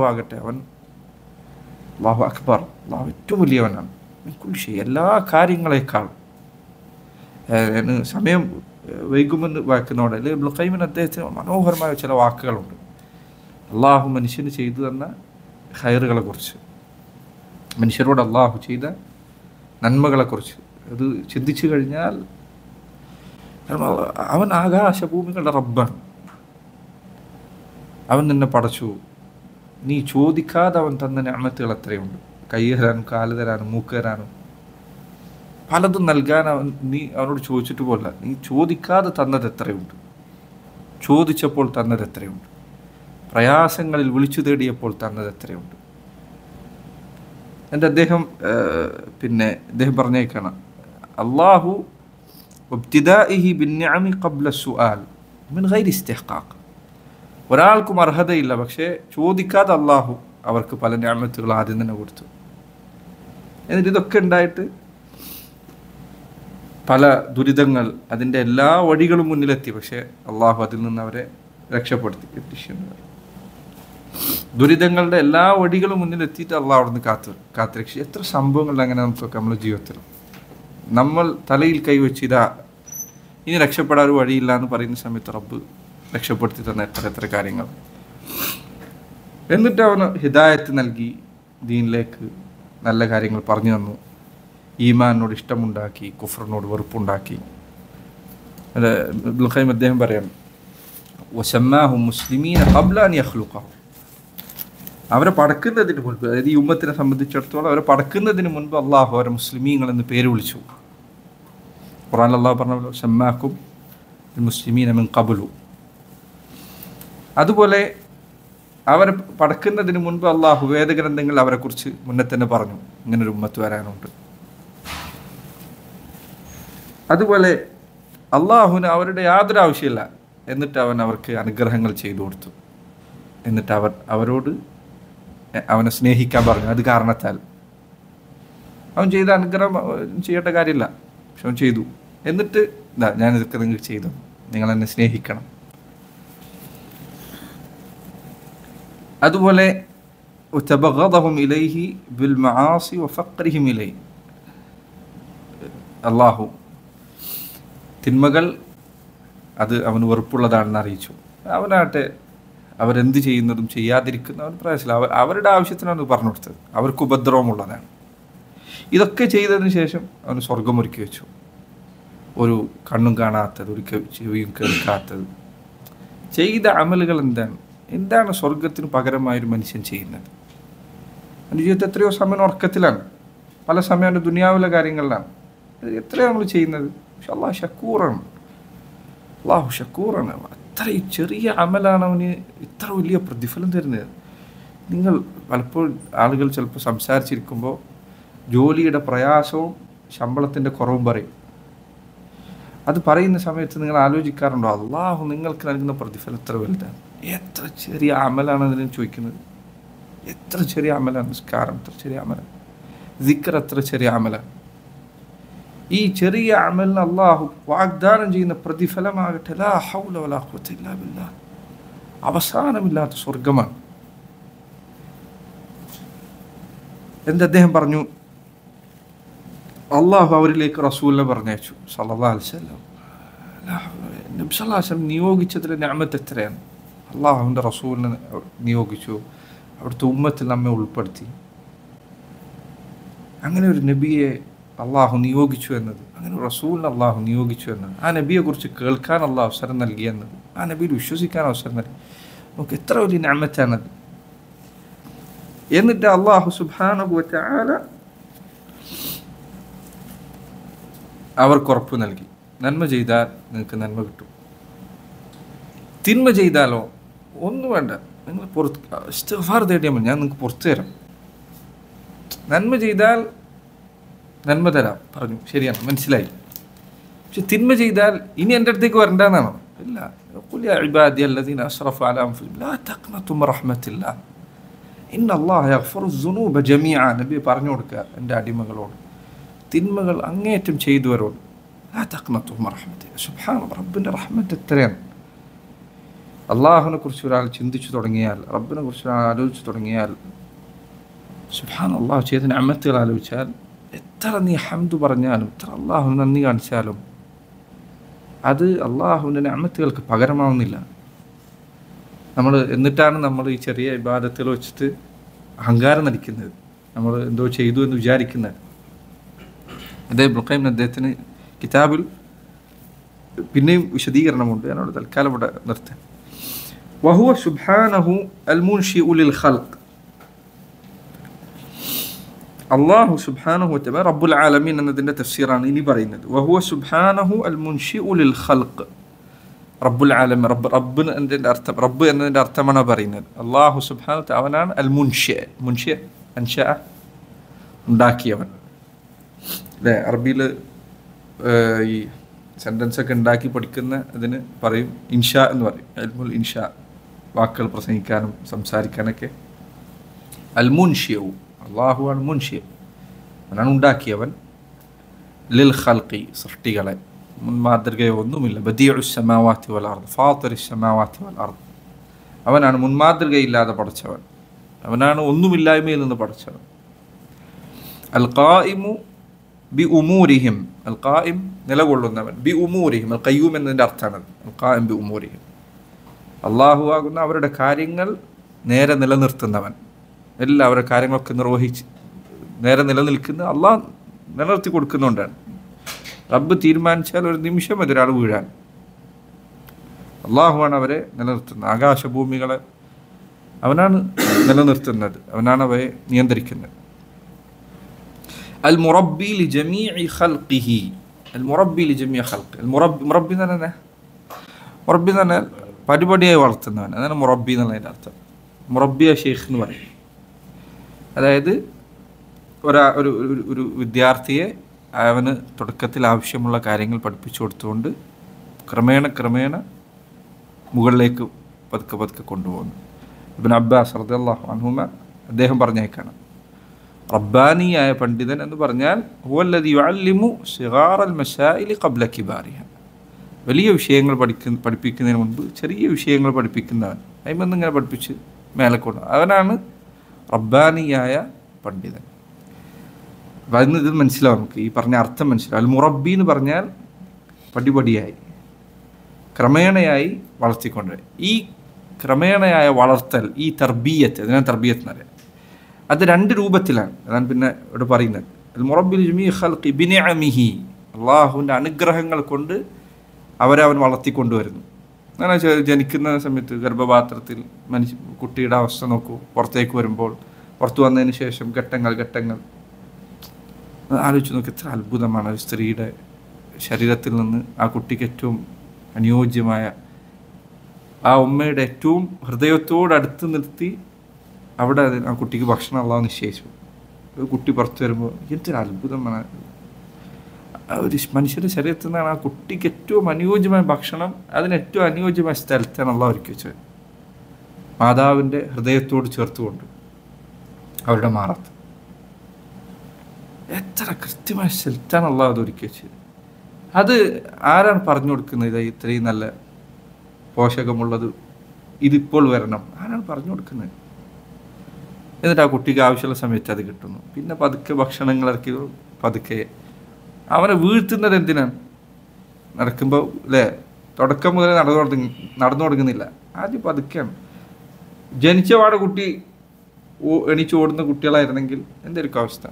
Speaker 1: ആകട്ടെ അള്ളാഹു അക്ബർ, അള്ളാഹു ഏറ്റവും വലിയവനാണ്. എല്ലാ കാര്യങ്ങളെക്കാളും സമയം വൈകുമെന്ന് വായിക്കുന്നതോടെ അല്ലെങ്കിൽ ഇബ്നുൽ ഖയ്യിമിന് അദ്ദേഹത്തിന് മനോഹരമായ ചില വാക്കുകളുണ്ട്. അള്ളാഹു മനുഷ്യന് ചെയ്തു തന്ന ഖൈറുകളെ കുറിച്ച്, മനുഷ്യരോട് അള്ളാഹു ചെയ്ത നന്മകളെക്കുറിച്ച് അത് ചിന്തിച്ചു കഴിഞ്ഞാൽ അവൻ ആകാശഭൂമികളുടെ റബ്ബാണ്. അവൻ നിന്നെ പടച്ചു, നീ ചോദിക്കാതെ അവൻ തന്ന നിഅമത്തുകൾ എത്രയുണ്ട്. കൈ തരാനും കാല് തരാനും മൂക്ക് തരാനും പലതും നൽകാൻ നീ അവനോട് ചോദിച്ചിട്ട് പോല, നീ ചോദിക്കാതെ തന്നത് എത്രയുണ്ട്, ചോദിച്ചപ്പോൾ തന്നത് എത്രയുണ്ട്, പ്രയാസങ്ങളിൽ വിളിച്ചു തേടിയപ്പോൾ തന്നത് എത്രയുണ്ട്. അദ്ദേഹം പറഞ്ഞേക്കണം, അള്ളാഹു ഇബ്തിദാഇഹി ബിന്നിഅമി ഖബ്ല സുആൽ മിൻ ഗൈരി ഇസ്തിഹ്ഖാഖ്. ഒരാൾക്കും അർഹതയില്ല, പക്ഷേ ചോദിക്കാതെ അള്ളാഹു അവർക്ക് പല നിഅമത്തുകൾ ആദ്യം തന്നെ കൊടുത്തു. എന്നിട്ട് ഇതൊക്കെ ഉണ്ടായിട്ട് പല ദുരിതങ്ങൾ, അതിൻ്റെ എല്ലാ വഴികളും മുന്നിലെത്തി, പക്ഷേ അള്ളാഹു അതിൽ നിന്ന് അവരെ രക്ഷപ്പെടുത്തി. ദുരിതങ്ങളുടെ എല്ലാ വഴികളും മുന്നിലെത്തിയിട്ട് അള്ളാഹു അവിടെ നിന്ന് കാത്തുരക്ഷി. എത്ര സംഭവങ്ങൾ അങ്ങനെ നമുക്കൊക്കെ നമ്മുടെ ജീവിതത്തിൽ നമ്മൾ തലയിൽ കൈവച്ച് ഇനി രക്ഷപ്പെടാൻ ഒരു വഴിയില്ല എന്ന് പറയുന്ന സമയത്ത് റബ്ബ് രക്ഷപ്പെടുത്തി തന്ന എത്ര കാര്യങ്ങൾ. എന്നിട്ട് അവന് ഹിദായത്ത് നൽകി, ദീനിലേക്ക് നല്ല കാര്യങ്ങൾ പറഞ്ഞു തന്നു, ഈമാനോട് ഇഷ്ടമുണ്ടാക്കി, കുഫറിനോട് വെറുപ്പുണ്ടാക്കി. ഇബ്നുൽ ഖയ്യിം അദ്ദേഹം പറയാണ്, വസമ്മാഹും മുസ്ലിമീന ഖബ്ല അൻ യഖ്ലുഖഹു. അവരെ പടക്കുന്നതിന് മുൻപ്, അതായത് ഈ ഉമ്മത്തിനെ സംബന്ധിച്ചിടത്തോളം അവരെ പടക്കുന്നതിന് മുൻപ് അള്ളാഹു അവരെ മുസ്ലിമീങ്ങൾ എന്ന് പേര് വിളിച്ചു. ഖുർആനിൽ അള്ളാഹു പറഞ്ഞ സമ്മാക്കും മുസ്ലിമീന മിൻ ഖബ്ലു. അതുപോലെ അവരെ പടക്കുന്നതിന് മുൻപ് അള്ളാഹു വേദഗ്രന്ഥങ്ങൾ അവരെക്കുറിച്ച് മുന്നേ തന്നെ പറഞ്ഞു, ഇങ്ങനൊരു ഉമ്മത്ത് വരാനുണ്ട്. അതുപോലെ അള്ളാഹുവിന് അവരുടെ യാതൊരു ആവശ്യമില്ല, എന്നിട്ട് അവൻ അവർക്ക് അനുഗ്രഹങ്ങൾ ചെയ്തു കൊടുത്തു. എന്നിട്ട് അവരോട് അവനെ സ്നേഹിക്കാൻ പറഞ്ഞു. അത് കാരണത്താൽ അവൻ ചെയ്ത അനുഗ്രഹം ചെയ്യേണ്ട കാര്യമില്ല, പക്ഷെ അവൻ ചെയ്തു. എന്നിട്ട് ഞാനിതൊക്കെ നിങ്ങൾക്ക് ചെയ്തു, നിങ്ങൾ എന്നെ സ്നേഹിക്കണം. അതുപോലെ അള്ളാഹു തിന്മകൾ അത് അവന് വെറുപ്പുള്ളതാണെന്ന് അറിയിച്ചു. അവനാട്ടെ അവരെന്ത് ചെയ്യുന്നതും ചെയ്യാതിരിക്കുന്ന അവൻ പ്രയാസമില്ല. അവരുടെ ആവശ്യത്തിനാണ് പറഞ്ഞു കൊടുത്തത്, അവർക്ക് ഉപദ്രവമുള്ളതാണ്. ഇതൊക്കെ ചെയ്തതിന് ശേഷം അവന് സ്വർഗമൊരുക്കി വെച്ചു. ഒരു കണ്ണും കാണാത്തത്, ഒരു ചെവിയും കേൾക്കാത്തത് ചെയ്ത അമലുകൾ എന്താണ് സ്വർഗത്തിന് പകരമായൊരു മനുഷ്യൻ ചെയ്യുന്നത്? എൻ്റെ ജീവിതത്തിൽ എത്രയോ സമയം ഉറക്കത്തിലാണ്, പല സമയം എൻ്റെ ദുനിയാവിലെ കാര്യങ്ങളിലാണ്. എത്രയാണ് നമ്മൾ ചെയ്യുന്നത്? പക്ഷെ അള്ളാഹു ഷക്കൂറാണ്. അത്രയും ചെറിയ അമലാണ് അവന് ഇത്ര വലിയ പ്രതിഫലം തരുന്നത്. നിങ്ങൾ പലപ്പോഴും ആളുകൾ ചിലപ്പോൾ സംസാരിച്ചിരിക്കുമ്പോൾ ജോലിയുടെ പ്രയാസവും ശമ്പളത്തിൻ്റെ കുറവും പറയും. അത് പറയുന്ന സമയത്ത് നിങ്ങൾ ആലോചിക്കാറുണ്ടോ, അള്ളാഹു നിങ്ങൾക്ക് നൽകുന്ന പ്രതിഫലം എത്ര വലുതാണ്? എത്ര ചെറിയ അമലാണ് അതിന് ചോദിക്കുന്നത്. എത്ര ചെറിയ അമലാണ് നിസ്കാരം, എത്ര ചെറിയ അമലാണ് ദിക്ർ, എത്ര ചെറിയ അമലാണ്. ഈ ചെറിയ അമലിന് അള്ളാഹു വാഗ്ദാനം ചെയ്യുന്ന പ്രതിഫലമാകട്ടെ ലാ ഹൗല വലാ ഖുവത ഇല്ലാ ബില്ലാഹ്, അവസാനമില്ലാത്ത സ്വർഗമാണ്. അദ്ദേഹം പറഞ്ഞു, അള്ളാഹു അവരിലേക്ക് റസൂലിനെ പറഞ്ഞയച്ചു സല്ലല്ലാഹു അലൈഹി വസല്ലം. നബി സല്ലല്ലാഹു അലൈഹി വസല്ലം നിയോഗിച്ചതിലെ നിഅമത്ത് എത്രയാണ്. അള്ളാഹുവിൻ്റെ റസൂലിനെ നിയോഗിച്ചു, അവിടുത്തെ ഉമ്മത്തിൽ നമ്മെ ഉൾപ്പെടുത്തി. അങ്ങനെ ഒരു നബിയെ അള്ളാഹു നിയോഗിച്ചു എന്നത്, അങ്ങനെ റസൂലിനെ അള്ളാഹു നിയോഗിച്ചു എന്നത്, ആ നബിയെക്കുറിച്ച് കേൾക്കാൻ അള്ളാഹു അവസരം നൽകി എന്നത്, ആ നബിയിൽ വിശ്വസിക്കാൻ അവസരം നൽകി, നമുക്ക് എത്ര വലിയ നിഅമത്താണത്. എന്നിട്ട് അള്ളാഹു സുബ്ഹാനഹു വ തആല അവർക്ക് ഉറപ്പ് നൽകി, നന്മ ചെയ്താൽ നിങ്ങൾക്ക് നന്മ കിട്ടും. തിന്മ ചെയ്താലോ ഒന്നും വേണ്ട, നിങ്ങൾ ഇസ്തിഗ്ഫാർ തേടിയാൽ മതി, ഞാൻ നിങ്ങൾക്ക് പുറത്തു തരാം. നന്മ ചെയ്താൽ നന്മ തരാം പറഞ്ഞു, ശരിയാണ്, മനസ്സിലായി. പക്ഷെ തിന്മ ചെയ്താൽ ഇനി എൻ്റെ അടുത്തേക്ക് വരണ്ടെന്നാണോ? ഇല്ല. ഖുൽ യാ ഇബാദിയ അല്ലദീന അസ്റഫു അലാ അൻഫുസിഹിം ലാ തഖ്നതു മിൻ റഹ്മത്തില്ലാഹ് ഇന്നല്ലാഹ യഗ്ഫിറു ദുനൂബ ജമീഅ. നബി പറഞ്ഞു കൊടുക്കുക എൻ്റെ അടിമകളോട്, തിന്മകൾ അങ്ങേയറ്റം ചെയ്തവരോട്, ലാ തഖ്നതു മിൻ റഹ്മത്തില്ലാഹ്. സുബ്ഹാനല്ലാഹ്, റബ്ബിൻ്റെ റഹ്മത്ത് എത്രയാണ്. അള്ളാഹുവിനെ കുറിച്ച് ഒരാൾ ചിന്തിച്ചു തുടങ്ങിയാൽ, റബ്ബിനെ കുറിച്ച് ഒരാൾ ആലോചിച്ചു തുടങ്ങിയാൽ, സുബ്ഹാനല്ലാഹ് ചെയ്ത നിഅമത്തുകൾ ആലോചിച്ചാൽ, എത്ര നീ ഹംദ് പറഞ്ഞാലും എത്ര അള്ളാഹു നന്ദി കാണിച്ചാലും അത് അള്ളാഹുവിൻ്റെ നിഅമത്തുകൾക്ക് പകരമാവുന്നില്ല. എന്നിട്ടാണ് നമ്മൾ ഈ ചെറിയ ഇബാദത്തുകൾ വെച്ചിട്ട് അഹങ്കാരം നടിക്കുന്നത്, നമ്മൾ എന്തോ ചെയ്തു എന്ന് വിചാരിക്കുന്നത്. ഇബ്നുൽ ഖയ്യിം അദ്ദേഹത്തിന് കിതാബിൽ പിന്നെയും വിശദീകരണമുണ്ട്, എന്നോട് തൽക്കാലം ഇവിടെ നിർത്താൻ. വഹുവ സുബ്ഹാനഹു അൽ മുൻഷിഉ ലിൽ ഖൽഖ്. അല്ലാഹു സുബ്ഹാനഹു വ തആല റബ്ബുൽ ആലമീൻ എന്നതിൻ്റെ തഫ്സീറാണ് ഇനി പറയുന്നത്. വഹുവ സുബ്ഹാനഹു അൽ മുൻഷിഉ ലിൽ ഖൽഖ്. റബ്ബുൽ ആലമീൻ, റബ്ബ് എന്നതിൻ്റെ അർത്ഥം, റബ്ബ് എന്നതിൻ്റെ അർത്ഥമാണ് പറയുന്നത്. അല്ലാഹു സുബ്ഹാനഹു വ തആല അവനാണ് അൽ മുൻഷിഅ. മുൻഷിഅ അൻഷഅ, ഉണ്ടാക്കിയവൻ അല്ലേ? അറബിയിൽ ഈ സെൻറ്റൻസ് ഒക്കെ ഉണ്ടാക്കി പഠിക്കുന്ന അതിന് പറയും ഇൻഷാ എന്ന് പറയും. അൽമുൽ ഇൻഷാ, വാക്കുകൾ പ്രസംഗിക്കാനും സംസാരിക്കാനൊക്കെ. അൽ മുൻഷിഉ, അള്ളാഹു ആണ് മുൻഷിഅ, അവനാണ് ഉണ്ടാക്കിയവൻ. ലിൽ ഖൽഖി, സൃഷ്ടികളെ, മുൻമാതൃകയോ ഒന്നുമില്ല. ബദീഉസ് സമാവാതി വൽ അർദ്, ഫാത്തിറുസ് സമാവാതി വൽ അർദ്, അവനാണ് മുൻമാതൃകയില്ലാതെ പഠിച്ചവൻ, അവനാണ് ഒന്നുമില്ലായ്മയിൽ നിന്ന് പഠിച്ചവൻ. അൽ ഖായിമു ബി ഉമൂരിഹിം, അൽ ഖായിം നിലകൊള്ളുന്നവൻ, ബി ഉമൂരിഹിം, അൽ ഖയ്യൂം എന്നതിൻ്റെ അർത്ഥമാണ് അൽ ഖായിം ബി ഉമൂരിഹിം. അള്ളാഹു ആകുന്ന അവരുടെ കാര്യങ്ങൾ നേരെ നിലനിർത്തുന്നവൻ, എല്ലാവരുടെ കാര്യങ്ങളൊക്കെ നിർവഹിച്ച് നേരെ നിലനിൽക്കുന്ന അള്ളാഹ് നിലനിർത്തി കൊടുക്കുന്നുണ്ടാണ്. റബ്ബ് തീരുമാനിച്ചാൽ ഒരു നിമിഷം മതി ഒരാൾ വീഴാൻ. അള്ളാഹുവാണ് അവരെ നിലനിർത്തുന്നത്. ആകാശഭൂമികളെ അവനാണ് നിലനിർത്തുന്നത്, അവനാണ് അവയെ നിയന്ത്രിക്കുന്നത്. അൽ മുറബ്ബി ലി ജമീഇ ഖൽഖിഹി, അൽ മുറബ്ബി ലി ജമീഇ ഖൽഖി. മുറബ്ബി എന്ന് പറഞ്ഞാൽ മുറബ്ബി എന്ന് പറഞ്ഞാൽ പടിപടിയായി വളർത്തുന്നവൻ, അതാണ് മുറബ്ബി എന്നുള്ളതിൻ്റെ അർത്ഥം. മുറബ്ബിയ ഷെയ്ഖ് എന്ന് പറയും. അതായത് ഒരു വിദ്യാർത്ഥിയെ അവന് തുടക്കത്തിൽ ആവശ്യമുള്ള കാര്യങ്ങൾ പഠിപ്പിച്ചു കൊടുത്തുകൊണ്ട് ക്രമേണ മുകളിലേക്ക് പതുക്കെ കൊണ്ടുപോകുന്നു. ഇബ്നു അബ്ബാസ് റളിയല്ലാഹു അൻഹുമ അദ്ദേഹം പറഞ്ഞേക്കാണ്, റബ്ബാനിയായ പണ്ഡിതൻ എന്ന് പറഞ്ഞാൽ ഹുവല്ലദി യുഅല്ലിമു സിഗാറൽ മസായിലി ഖബ്ല കിബാരിഹ. വലിയ വിഷയങ്ങൾ പഠിപ്പിക്കുന്നതിന് മുൻപ് ചെറിയ വിഷയങ്ങൾ പഠിപ്പിക്കുന്നവൻ, അതിമൊന്നും ഇങ്ങനെ പഠിപ്പിച്ച് മേലെ കൊണ്ട്, അവനാണ് റബ്ബാനിയായ പണ്ഡിതൻ. അപ്പം അതിന് ഇത് മനസ്സിലാവും, നമുക്ക് ഈ പറഞ്ഞ അർത്ഥം മനസ്സിലാവും. അൽ മുറബ്ബി എന്ന് പറഞ്ഞാൽ പടിപടിയായി ക്രമേണയായി വളർത്തിക്കൊണ്ടുവരും. ഈ ക്രമേണയായ വളർത്തൽ, ഈ തർബീയത്ത്, അതിനാണ് തർബീയത്ത് എന്ന് പറയാം. അത് രണ്ട് രൂപത്തിലാണ്, അതാണ് പിന്നെ ഇവിടെ പറയുന്നത്. അൽ മുറബ്ബി ജമീഇ ഖൽഖി ബിനിഅമിഹി, അള്ളാഹുവിൻ്റെ അനുഗ്രഹങ്ങൾ കൊണ്ട് അവൻ വളർത്തിക്കൊണ്ടുവരുന്നു. അങ്ങനെ ജനിക്കുന്ന സമയത്ത് ഗർഭപാത്രത്തിൽ കുട്ടിയുടെ അവസ്ഥ നോക്കൂ, പുറത്തേക്ക് വരുമ്പോൾ, പുറത്തു വന്നതിന് ശേഷം ഘട്ടങ്ങൾ ആലോചിച്ച് നോക്കി, എത്ര അത്ഭുതമാണ്. ഒരു സ്ത്രീയുടെ ശരീരത്തിൽ നിന്ന് ആ കുട്ടിക്ക് ഏറ്റവും അനുയോജ്യമായ ആ ഉമ്മയുടെ ഏറ്റവും ഹൃദയത്തോടടുത്ത് നിർത്തി അവിടെ ആ കുട്ടിക്ക് ഭക്ഷണം അള്ളാഹു നിശ്ചയിച്ചു. ഒരു കുട്ടി പുറത്തു വരുമ്പോൾ എന്തൊരു അത്ഭുതമാണ്. ഒരു മനുഷ്യൻ്റെ ശരീരത്തിൽ നിന്നാണ് ആ കുട്ടിക്ക് ഏറ്റവും അനുയോജ്യമായ ഭക്ഷണം, അതിന് ഏറ്റവും അനുയോജ്യമായ സ്ഥലത്താണ് അള്ളാഹു ഒരുക്കി വെച്ചത്. മാതാവിൻ്റെ ഹൃദയത്തോട് ചേർത്തുകൊണ്ട് അവരുടെ മാറത്ത് എത്ര കൃത്യമായ സ്ഥലത്താണ് അള്ളാഹു അത് ഒരുക്കി വെച്ചത്. അത് ആരാണ് പറഞ്ഞു കൊടുക്കുന്നത്? ഇത്രയും നല്ല പോഷകമുള്ളത് ഇതിപ്പോൾ വരണം, ആരാണ് പറഞ്ഞു കൊടുക്കുന്നത്? എന്നിട്ട് ആ കുട്ടിക്ക് ആവശ്യമുള്ള സമയത്ത് അത് കിട്ടുന്നു. പിന്നെ പതുക്കെ ഭക്ഷണങ്ങൾ ഇറക്കി പതുക്കെ അവനെ വീഴ്ത്തുന്നത് എന്തിനാണ്? നടക്കുമ്പോൾ അല്ലേ, തുടക്കം മുതലേ നടന്നു തുടങ്ങുന്നില്ല, ആദ്യം പതുക്കെയാണ്. ജനിച്ച പാടെ കുട്ടി എണീച്ച് ഓടുന്ന കുട്ടികളായിരുന്നെങ്കിൽ എന്തായിരിക്കും അവസ്ഥ?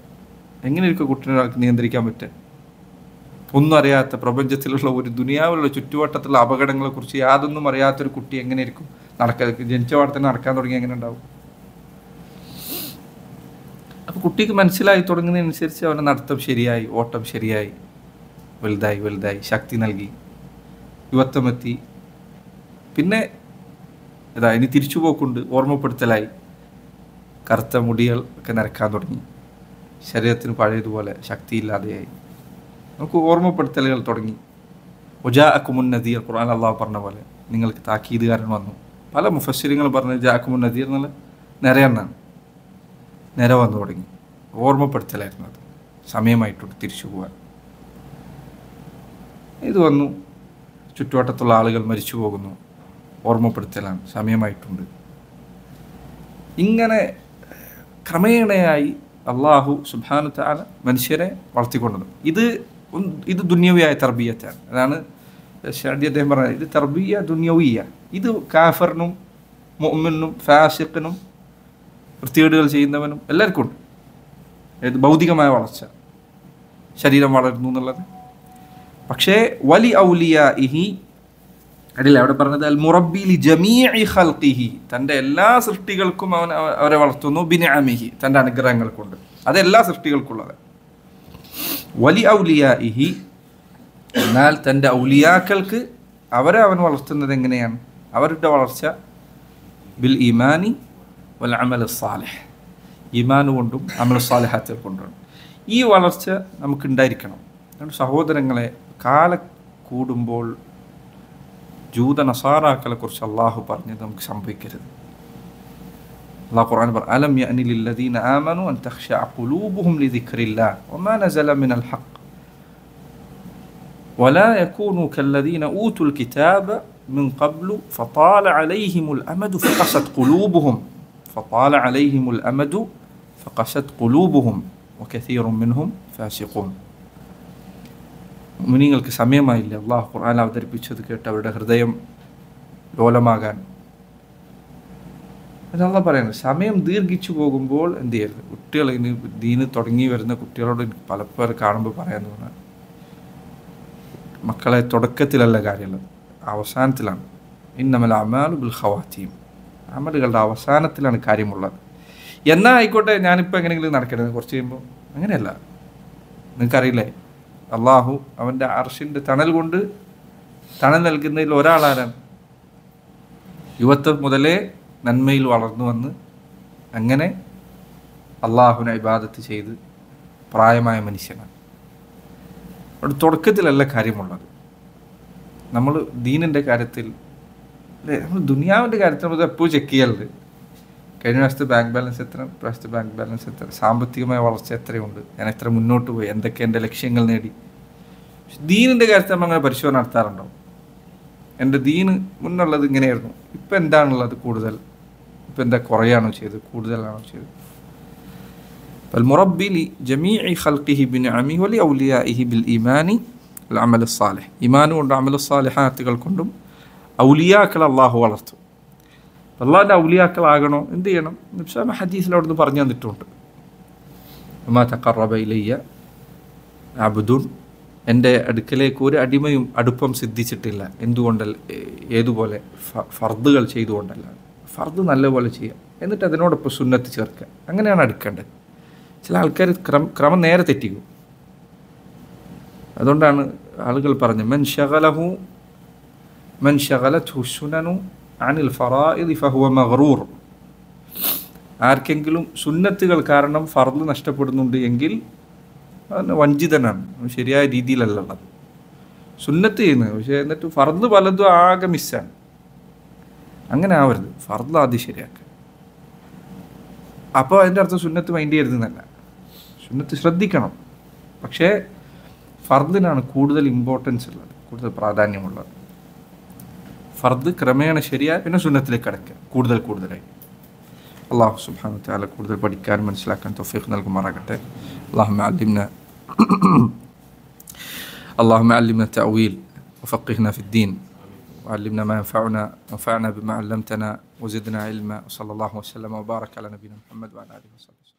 Speaker 1: എങ്ങനെയായിരിക്കും കുട്ടീനെ ഒരാൾക്ക് നിയന്ത്രിക്കാൻ പറ്റുക? ഒന്നും അറിയാത്ത, പ്രപഞ്ചത്തിലുള്ള ഒരു ദുനിയാവിലുള്ള ചുറ്റുവട്ടത്തിലുള്ള അപകടങ്ങളെക്കുറിച്ച് യാതൊന്നും അറിയാത്തൊരു കുട്ടി എങ്ങനെയായിരിക്കും ജനിച്ച പാടെ തന്നെ നടക്കാൻ തുടങ്ങി എങ്ങനെ ഉണ്ടാവും? അപ്പോൾ കുട്ടിക്ക് മനസ്സിലായി തുടങ്ങുന്നതനുസരിച്ച് അവൻ്റെ നടത്തം ശരിയായി, ഓട്ടം ശരിയായി. വലുതായി വലുതായി ശക്തി നൽകി, യുവത്വമെത്തി. പിന്നെ ഇനി തിരിച്ചു പോക്കുണ്ട്, ഓർമ്മപ്പെടുത്തലായി. കറുത്ത മുടികൾ ഒക്കെ നരക്കാൻ തുടങ്ങി, ശരീരത്തിന് പഴയതുപോലെ ശക്തിയില്ലാതെയായി. നമുക്ക് ഓർമ്മപ്പെടുത്തലുകൾ തുടങ്ങി. ഉജാഅക്കുമുൻ നദീർ, ഖുർആൻ അള്ളാഹു പറഞ്ഞ പോലെ നിങ്ങൾക്ക് താക്കീതുകാരൻ വന്നു. പല മുഫസ്സിറുകൾ പറഞ്ഞ് ജാഅക്കുമുൻ നദീർ എന്നുള്ള നിരയെന്നാണ്. നിര വന്നു തുടങ്ങി. ഓർമ്മപ്പെടുത്തലായിരുന്നു അത്. സമയമായിട്ടുണ്ട് തിരിച്ചു പോകാൻ. ഇത് വന്നു. ചുറ്റുവട്ടത്തുള്ള ആളുകൾ മരിച്ചു പോകുന്നു, ഓർമ്മപ്പെടുത്തലാണ്, സമയമായിട്ടുണ്ട്. ഇങ്ങനെ ക്രമേണയായി അള്ളാഹു സുബ്ഹാനഹു തആല മനുഷ്യരെ വളർത്തിക്കൊണ്ടത്. ഇത് ദുന്യവിയായ തർബിയത്താണ്. അതാണ് അദ്ദേഹം പറഞ്ഞത്, ഇത് തർബിയ ദുന്യവിയ. ഇത് കാഫറിനും മുഅ്മിനും ഫാസിഖിനും വൃത്തികേടുകൾ ചെയ്യുന്നവനും എല്ലാവർക്കും ഉണ്ട്. ഏത് ഭൗതികമായ വളർച്ച, ശരീരം വളരുന്നു എന്നുള്ളത്. പക്ഷേ വലി ഔലിയാഇഹി, അടില്ല അവിടെ പറഞ്ഞത് അൽ മുറബ്ബി ലി ജമീഇ ഖൽഖിഹി, തൻ്റെ എല്ലാ സൃഷ്ടികൾക്കും അവരെ വളർത്തുന്നു. ബിനിഅമിഹി, തൻ്റെ അനുഗ്രഹങ്ങൾ കൊണ്ട്. അതെല്ലാ സൃഷ്ടികൾക്കുള്ളത്. വലി ഔലിയാഇഹി, എന്നാൽ തൻ്റെ ഔലിയാക്കൾക്ക് അവരെ അവൻ വളർത്തുന്നത് എങ്ങനെയാണ്? അവരുടെ വളർച്ച ബിൽ ഈമാനി വൽ അമൽ സാലിഹ്, ഈമാൻ കൊണ്ടും അമൽ സാലിഹാത്തുകൾ കൊണ്ടാണ്. ഈ വളർച്ച നമുക്കുണ്ടായിരിക്കണം. സഹോദരങ്ങളെ, കാലം കൂടുമ്പോൾ ജൂത നസാറാക്കളെ കുറിച്ച് അള്ളാഹു പറഞ്ഞത് നമുക്ക് സംഭവിക്കരുത്. അള്ളാഹു ഖുർആൻ പറഞ്ഞു, അലം യഅനി ലില്ലദീന ആമനു അൻ തഖ്ശഅ ഖുലൂബുഹും ലിദിക്രില്ലാഹ് വമാ നസല മിനൽ ഹഖ് വലാ യകൂനു കല്ലദീന ഊതുൽ കിതാബ മിൻ ഖബ്ലു ഫതാല അലൈഹിമുൽ അമദു ഫഖസത് ഖുലൂബുഹും വകസീറുൻ മിൻഹും ഫാസിഖൂൻ. മുഅ്മിനീങ്ങൾക്ക് സമയമായില്ല അള്ളാഹു ഖുർആൻ അവതരിപ്പിച്ചത് കേട്ട് അവരുടെ ഹൃദയം ലോലമാകാൻ. അതല്ല പറയുന്നത്, സമയം ദീർഘിച്ചു പോകുമ്പോൾ എന്ത് ചെയ്യരുത്? കുട്ടികൾ ഇനി ദീന് തുടങ്ങി വരുന്ന കുട്ടികളോട് പലപ്പോഴും കാണുമ്പോൾ പറയാവുന്നതാണ്, മക്കളെ തുടക്കത്തിലല്ല കാര്യമുള്ളത്, അവസാനത്തിലാണ്. ഇന്നമൽ അമാലു ബിൽ ഖവാതീം, അമലുകളുടെ അവസാനത്തിലാണ് കാര്യമുള്ളത്. എന്നാൽ ആയിക്കോട്ടെ, ഞാനിപ്പോൾ എങ്ങനെയെങ്കിലും നടക്കരുത് കുറച്ച് കഴിയുമ്പോൾ. അങ്ങനെയല്ല. നിങ്ങൾക്കറിയില്ലേ, അള്ളാഹു അവൻ്റെ അർശിൻ്റെ തണൽ കൊണ്ട് തണൽ നൽകുന്നതിൽ ഒരാളാരാണ്? യുവത്വം മുതലേ നന്മയിൽ വളർന്നു വന്ന് അങ്ങനെ അള്ളാഹുവിനെ ഇബാദത്ത് ചെയ്ത് പ്രായമായ മനുഷ്യനാണ്. അവിടെ തുടക്കത്തിലല്ല കാര്യമുള്ളത്. നമ്മൾ ദീനിൻ്റെ കാര്യത്തിൽ, നമ്മൾ ദുനിയാവിൻ്റെ കാര്യത്തിൽ നമ്മൾ എപ്പോഴും ചെക്ക് ചെയ്യാറുണ്ട്. കഴിഞ്ഞ പ്രാവശ്യത്തെ ബാങ്ക് ബാലൻസ് എത്ര, പ്രാവശ്യത്തെ ബാങ്ക് ബാലൻസ് എത്ര, സാമ്പത്തികമായ വളർച്ച എത്രയുണ്ട്, ഞാൻ എത്ര മുന്നോട്ട് പോയി, എന്തൊക്കെ എൻ്റെ ലക്ഷ്യങ്ങൾ നേടി. ദീനിൻ്റെ കാര്യത്തിൽ നമ്മൾ അങ്ങനെ പരിശോധന നടത്താറുണ്ടോ? എൻ്റെ ദീന് മുന്നുള്ളത് ഇങ്ങനെയായിരുന്നു, ഇപ്പം എന്താണുള്ളത് കൂടുതൽ, ഇപ്പം എന്താ കുറയാണോ ചെയ്തത്, കൂടുതലാണോ ചെയ്തത്? المربي لجميع خلقه بنعمه ولأوليائه بالإيمان والعمل الصالح. إيمان والعمل الصالحات കൊണ്ടും ഔലിയാക്കൾ അള്ളാഹു വളർത്തു. അള്ളാഹിൻ്റെ ഔലിയാക്കളാകണോ എന്ത് ചെയ്യണം? നബി ഹദീസിൽ അവിടെ നിന്ന് പറഞ്ഞു തന്നിട്ടുണ്ട്, മാ തഖറബ ഇലയ്യ അബ്ദുൻ, എൻ്റെ അടുക്കലേക്ക് ഒരു അടിമയും അടുപ്പം സിദ്ധിച്ചിട്ടില്ല. എന്തുകൊണ്ടല്ല? ഏതുപോലെ? ഫർദുകൾ ചെയ്തുകൊണ്ടല്ല. ഫർദ് നല്ലപോലെ ചെയ്യുക, എന്നിട്ട് അതിനോടൊപ്പം സുന്നത്ത് ചേർക്കുക. അങ്ങനെയാണ് അടുക്കേണ്ടത്. ചില ആൾക്കാർ ക്രമം നേരെ തെറ്റിക്കും. അതുകൊണ്ടാണ് ആളുകൾ പറഞ്ഞു, മൻ ശഗലത്ഹു സുനനു അനിൽ ഫറായിദി ഫഹുവ മഗ്റൂർ. ആർക്കെങ്കിലും സുന്നത്തുകൾ കാരണം ഫർദ് നഷ്ടപ്പെടുന്നുണ്ട് എങ്കിൽ അവൻ വഞ്ചിതനാണ്, ശരിയായ രീതിയിലല്ല ഉള്ളത്. സുന്നത്ത് ചെയ്യുന്നത് പക്ഷേ എന്നിട്ട് ഫർദ് പലതും ആകെ മിസ്സാണ്. അങ്ങനെ ആവരുത്. ഫർദ് ആദ്യം ശരിയാക്കുക. അപ്പോൾ അതിൻ്റെ അർത്ഥം സുന്നത്ത് മൈൻഡ് ചെയ്യരുതെന്നല്ല. സുന്നത്ത് ശ്രദ്ധിക്കണം, പക്ഷേ ഫർദിനാണ് കൂടുതൽ ഇമ്പോർട്ടൻസ് ഉള്ളത്, കൂടുതൽ പ്രാധാന്യമുള്ളത്. ഫർദ് ക്രമേണ ശരിയായി പിന്നെ സുന്നത്തിലേക്ക് കടക്കുക കൂടുതലായി. അള്ളാഹു സുബ്ഹാനഹു വ തആല കൂടുതൽ പഠിക്കാൻ മനസ്സിലാക്കാൻ തൗഫീഖ് നൽകുമാറാകട്ടെ. اللهم علمنا التأويل وفقهنا في الدين وعلمنا ما ينفعنا وانفعنا بما علمتنا وزدنا علما. وصلى الله وسلم وبارك على نبينا محمد وعلى آله وصحبه.